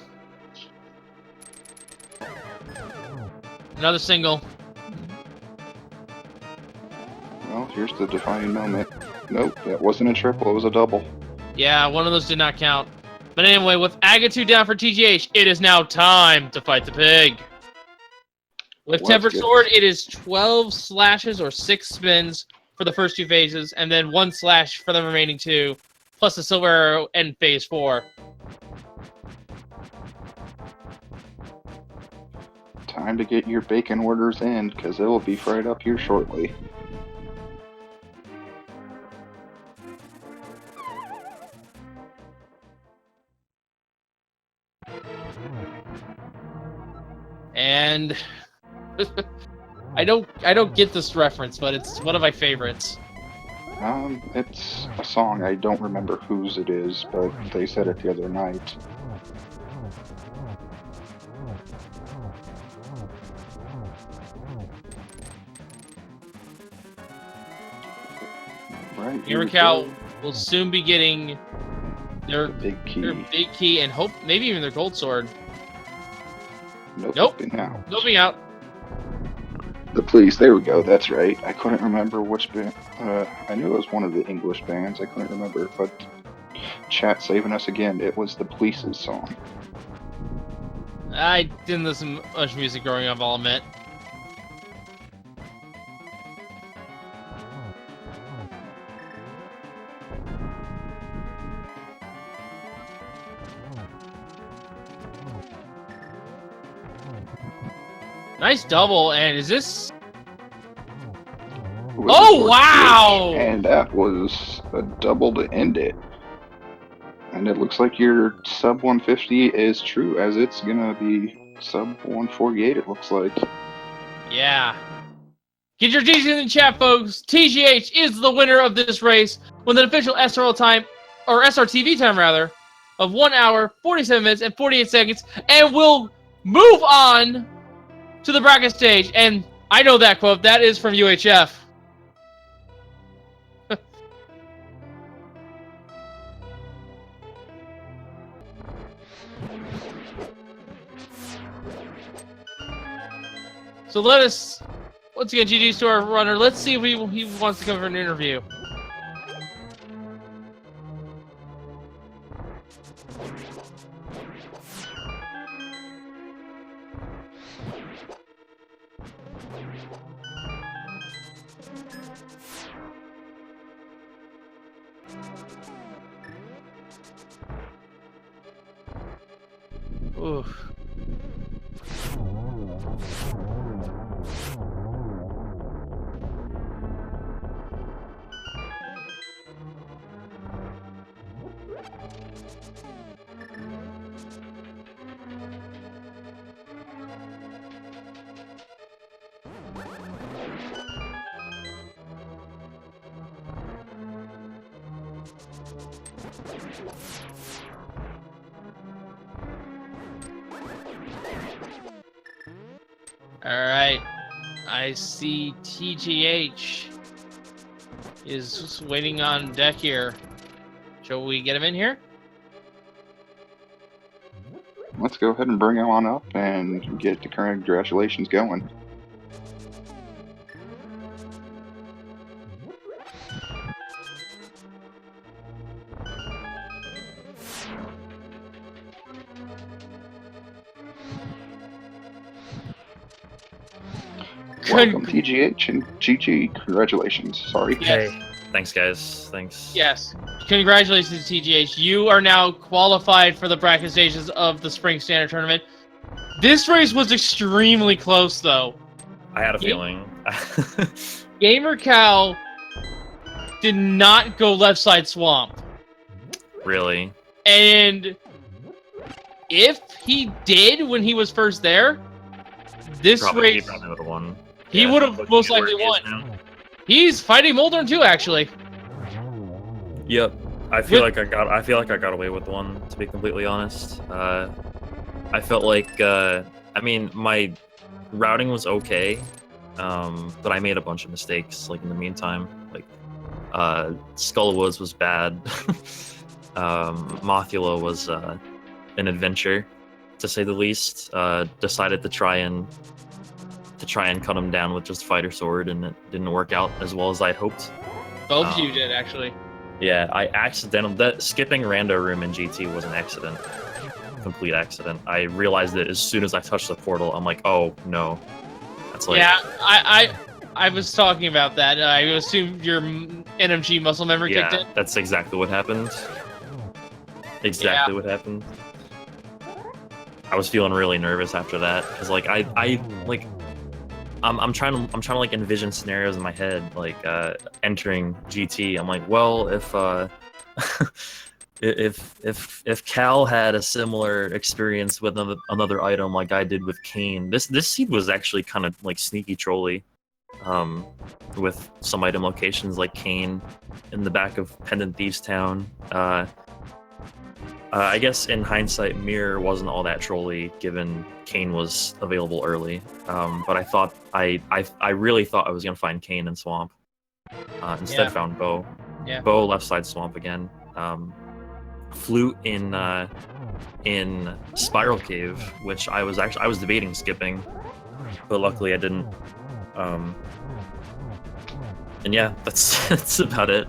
Another single. Well, here's the defining moment. Nope, that wasn't a triple, it was a double. Yeah, one of those did not count. But anyway, with Agatu down for TGH, it is now time to fight the pig. With Tempered Sword, it is 12 slashes or 6 spins for the first 2 phases, and then 1 slash for the remaining 2, plus the Silver Arrow in phase 4. Time to get your bacon orders in, because it will be fried up here shortly. And I don't get this reference, but it's one of my favorites. It's a song. I don't remember whose it is, but they said it the other night. Right. gamercal will soon be getting their big key and hope maybe even their gold sword. Nope. Noping out. The Police. There we go. That's right. I couldn't remember which band. I knew it was one of the English bands. I couldn't remember, but chat saving us again. It was the Police's song. I didn't listen to much music growing up, I'll admit. Nice double, and is this... Oh, wow! And that was a double to end it. And it looks like your sub 150 is true, as it's gonna be sub 148, it looks like. Yeah. Get your G's in the chat, folks. TGH is the winner of this race with an official SRL time, or SRTV time rather, of 1 hour, 47 minutes, and 48 seconds, and we'll move on to the bracket stage. And I know that quote. That is from UHF. So let us, once again, GG's to our runner. Let's see if he wants to come for an interview. Oof. Alright, I see TGH is waiting on deck here. Shall we get him in here? Let's go ahead and bring him on up and get the congratulations going. Welcome, TGH and GG. Congratulations. Sorry. Yes. Hey, thanks, guys. Thanks. Yes. Congratulations, TGH. You are now qualified for the bracket stages of the Spring Standard Tournament. This race was extremely close, though. I had a feeling. gamercal did not go left side swamp. Really? And if he did when he was first there, this race... He probably would have won. He would have most likely won. He's fighting Moldorn too, actually. Yep. I feel like I got away with one, to be completely honest. I felt like I mean, my routing was okay, but I made a bunch of mistakes like in the meantime. Like Skull Woods was bad. Mothula was an adventure, to say the least. Decided to try and to try and cut him down with just fighter sword, and it didn't work out as well as I'd hoped. Both of you did, actually. Yeah, I accidentally that skipping rando room in GT was an accident, complete accident. I realized it as soon as I touched the portal. I'm like, oh no, that's like Yeah, I was talking about that. I assume your NMG muscle memory kicked in. That's exactly what happened. Exactly what happened. I was feeling really nervous after that because like I'm trying to like envision scenarios in my head like entering GT. I'm like, well, if Cal had a similar experience with another item like I did with Kane, this seed was actually kind of like sneaky trolly. With some item locations like Kane in the back of Pendant Thieves Town. I guess in hindsight, Mirror wasn't all that trolly given Kane was available early. But I thought I really thought I was gonna find Kane in Swamp. Instead found Bo. Yeah. Bo left side Swamp again. Flute in Spiral Cave, which I was debating skipping, but luckily I didn't. And yeah, that's about it.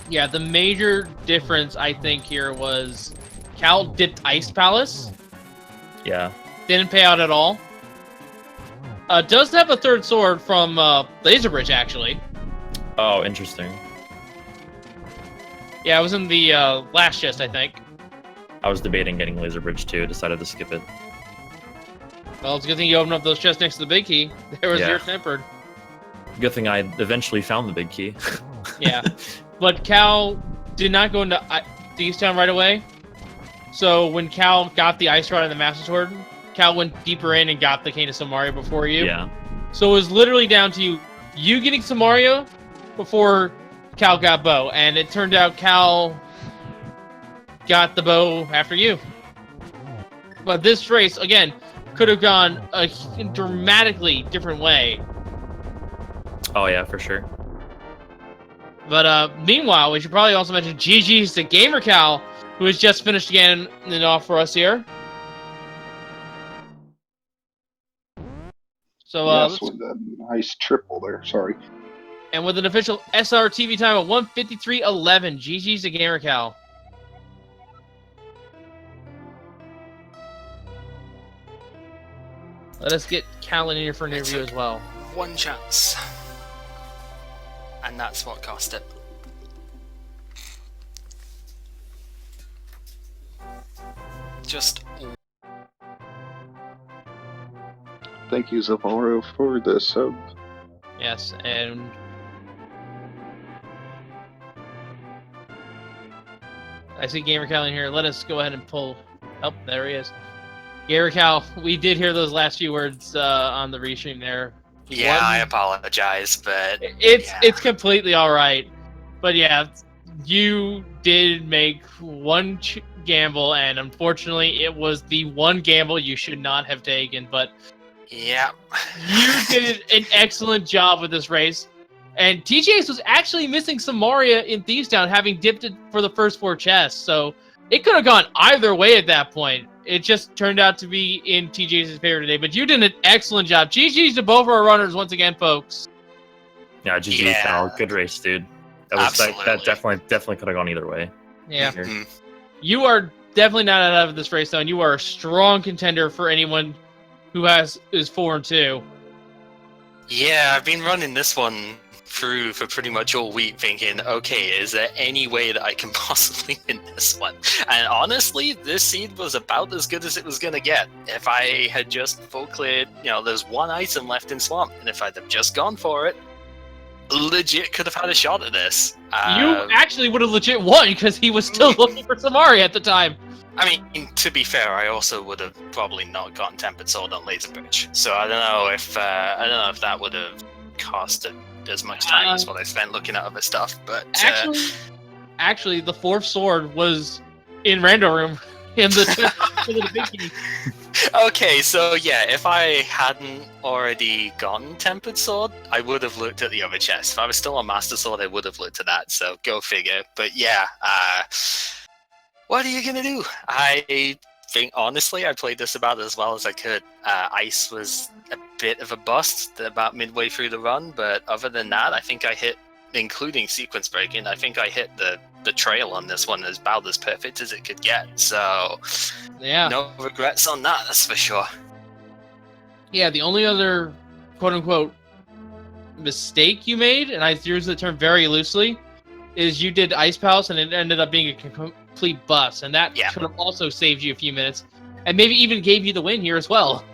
Yeah, the major difference I think here was Cal dipped Ice Palace. Yeah. Didn't pay out at all. Does have a third sword from Laser Bridge, actually. Oh, interesting. Yeah, it was in the last chest, I think. I was debating getting Laser Bridge too, decided to skip it. Well, it's a good thing you opened up those chests next to the big key. There was your tempered. Good thing I eventually found the big key. Yeah. But Cal did not go into Thieves Town right away. So when Cal got the Ice Rod and the Master Sword, Cal went deeper in and got the Cane of Samaria before you. Yeah. So it was literally down to you getting Samaria before Cal got Bow. And it turned out Cal got the Bow after you. But this race, again, could have gone a dramatically different way. Oh yeah, for sure. But meanwhile, we should probably also mention GG's to gamercal, who has just finished again and off for us here. So yes, with that nice triple there. Sorry. And with an official SRTV time of 1:53.11, GG's to gamercal. Let us get Cal in here for an interview as well. One chance. And that's what cost it. Just... Thank you, Zavaro, for the sub. Yes, and... I see gamercal in here. Let us go ahead and pull... Oh, there he is. gamercal, we did hear those last few words on the restream there. Yeah, I apologize, but it's completely all right. But yeah, you did make one gamble, and unfortunately, it was the one gamble you should not have taken. But yeah, you did an excellent job with this race. And TGH was actually missing Samaria in Thieves Town, having dipped it for the first 4 chests. So it could have gone either way at that point. It just turned out to be in TJ's favor today, but you did an excellent job. GG's to both of our runners once again, folks. Yeah, GG, Cal. Good race, dude. That definitely could have gone either way. Yeah. Mm-hmm. You are definitely not out of this race, though, and you are a strong contender for anyone who is 4-2. Yeah, I've been running this one through for pretty much all week thinking, okay, is there any way that I can possibly win this one? And honestly, this seed was about as good as it was going to get. If I had just full cleared, there's one item left in Swamp, and if I'd have just gone for it, legit could have had a shot at this. You actually would have legit won, because he was still looking for Samaria at the time. I mean, to be fair, I also would have probably not gotten Tempered Sword on Laser Bridge. So I don't know if that would have costed as much time as what I spent looking at other stuff, but actually, the 4th sword was in Rando Room in the big key. Okay, so yeah, if I hadn't already gotten Tempered Sword, I would have looked at the other chest. If I was still on Master Sword, I would have looked at that. So go figure. But yeah, what are you gonna do? I think honestly, I played this about as well as I could. Ice was a bit of a bust about midway through the run, but other than that, I think I hit, including sequence breaking, I think I hit the trail on this one as about as perfect as it could get. So, Yeah. no regrets on that, that's for sure. Yeah, the only other quote-unquote mistake you made, and I use the term very loosely, is you did Ice Palace and it ended up being a complete bust, and that could have also saved you a few minutes, and maybe even gave you the win here as well.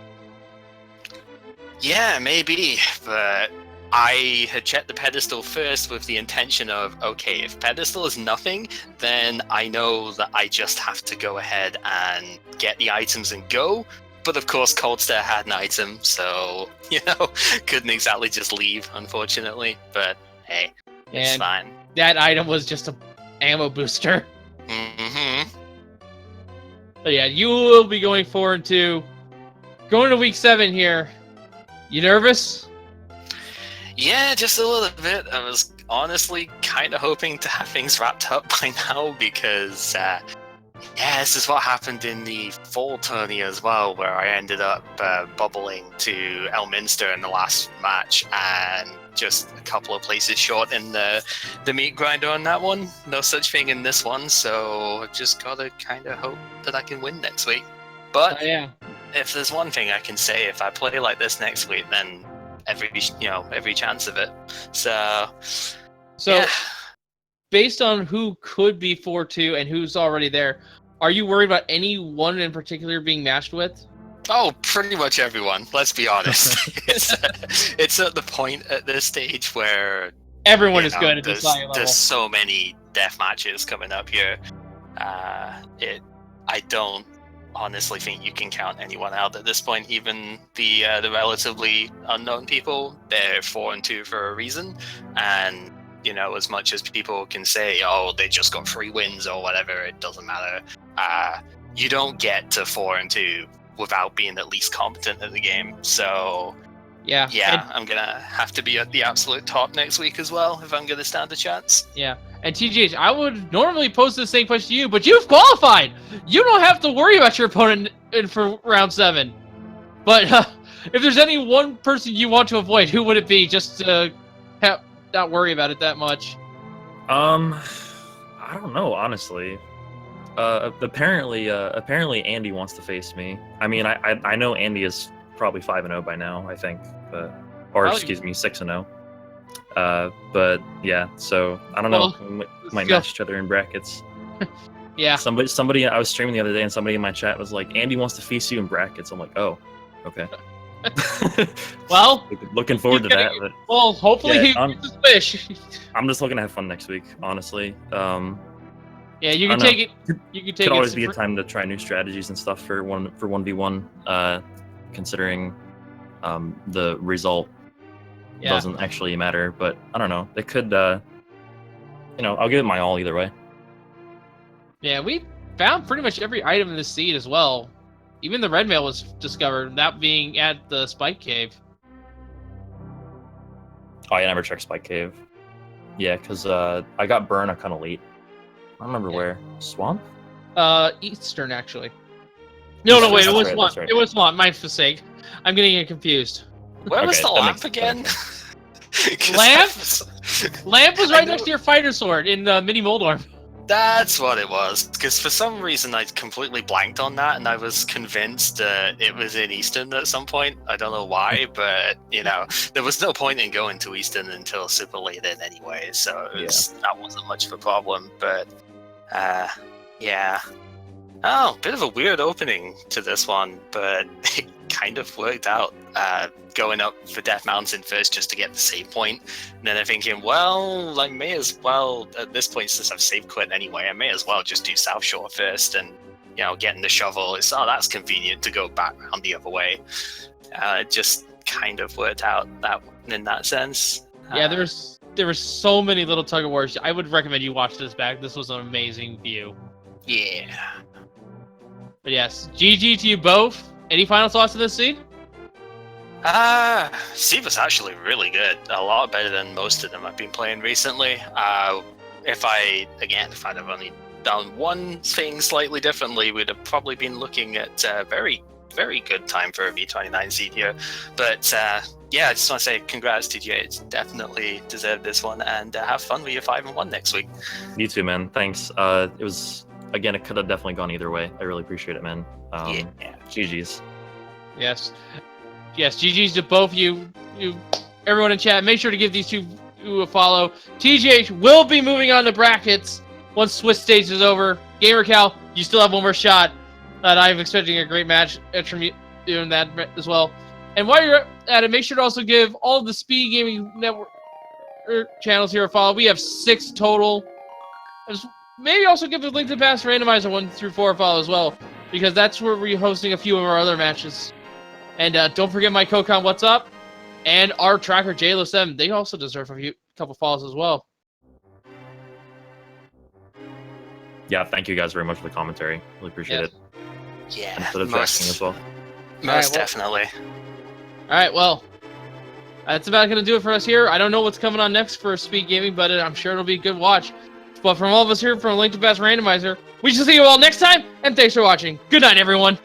Yeah, maybe, but I had checked the pedestal first with the intention of, okay, if pedestal is nothing, then I know that I just have to go ahead and get the items and go. But of course, Cold Stare had an item, so, couldn't exactly just leave, unfortunately. But hey, it's fine. That item was just a ammo booster. Mm-hmm. But yeah, you will be going forward to going to week 7 here. You nervous? Yeah, just a little bit. I was honestly kind of hoping to have things wrapped up by now because, this is what happened in the fall tourney as well, where I ended up bubbling to Elminster in the last match and just a couple of places short in the meat grinder on that one. No such thing in this one, so I've just got to kind of hope that I can win next week. But if there's one thing I can say, if I play like this next week, then every chance of it. So based on who could be 4-2 and who's already there, are you worried about anyone in particular being matched with? Oh, pretty much everyone. Let's be honest. It's at the point at this stage where everyone is good at this high level. There's so many death matches coming up here. I don't honestly think you can count anyone out at this point. Even the relatively unknown people, they're 4-2 for a reason, and as much as people can say, oh, they just got 3 wins or whatever, it doesn't matter. You don't get to 4-2 without being at least competent at the game. So I'm gonna have to be at the absolute top next week as well if I'm gonna stand a chance. Yeah. And TGH, I would normally pose the same question to you, but you've qualified. You don't have to worry about your opponent for round 7. But if there's any one person you want to avoid, who would it be? Just to not worry about it that much. I don't know, honestly. Apparently Andy wants to face me. I mean, I know Andy is probably 5-0 by now, I think, excuse me, 6-0. But yeah, so I don't know. We might match each other in brackets. Yeah. Somebody. I was streaming the other day, and somebody in my chat was like, "Andy wants to feast you in brackets." I'm like, "Oh, okay." Well, looking forward to that. But well, hopefully he gets his wish. I'm just looking to have fun next week, honestly. Yeah, you can take it. You can take it. Could always be a time to try new strategies and stuff for 1v1. Considering the result doesn't actually matter, but I don't know. It could, I'll give it my all either way. Yeah, we found pretty much every item in the seed as well. Even the red mail was discovered, that being at the Spike Cave. Oh, I never checked Spike Cave. Yeah, because I got burned kind of late. I don't remember where. Swamp? Eastern, actually. No, wait, it was right, Swamp. Right. It was Swamp, my mistake. I'm getting it confused. Where was the lamp again? Lamp? Lamp was right next to your fighter sword in the mini Moldorm. That's what it was, because for some reason I completely blanked on that, and I was convinced it was in Easton at some point. I don't know why, but, there was no point in going to Easton until super late in anyway, so that wasn't much of a problem, but, yeah. Oh, bit of a weird opening to this one, but it kind of worked out. Going up for Death Mountain first just to get the save point, and then I'm thinking, well, I may as well, at this point, since I've save quit anyway, I may as well just do South Shore first, and, getting the shovel, that's convenient to go back around the other way. It just kind of worked out in that sense. Yeah, there were so many little tug of wars. I would recommend you watch this back. This was an amazing view. Yeah. But yes, GG to you both. Any final thoughts on this seed? Seed was actually really good. A lot better than most of them I've been playing recently. If I'd have only done one thing slightly differently, we'd have probably been looking at very very good time for a V29 seed here. But yeah, I just want to say congrats, TGH. Definitely deserve this one, and have fun with your 5-1 next week. You too, man. Thanks. It was, again, it could have definitely gone either way. I really appreciate it, man. Yeah. GG's. Yes. Yes, GG's to both you, everyone in chat. Make sure to give these two a follow. TGH will be moving on to brackets once Swiss stage is over. gamercal, you still have one more shot. I'm expecting a great match from you doing that as well. And while you're at it, make sure to also give all of the Speed Gaming Network channels here a follow. We have 6 total. Maybe also give the Link to the Past Randomizer 1 through 4 a follow as well, because that's where we're hosting a few of our other matches. And don't forget my Kokon What's Up and our tracker JLo7. They also deserve a couple follows as well. Yeah, thank you guys very much for the commentary. Really appreciate it. Yeah, And for the tracking as well. Most definitely. All right, well, that's about going to do it for us here. I don't know what's coming on next for Speed Gaming, but I'm sure it'll be a good watch. But from all of us here from Link to Past Randomizer, we shall see you all next time, and thanks for watching. Good night, everyone.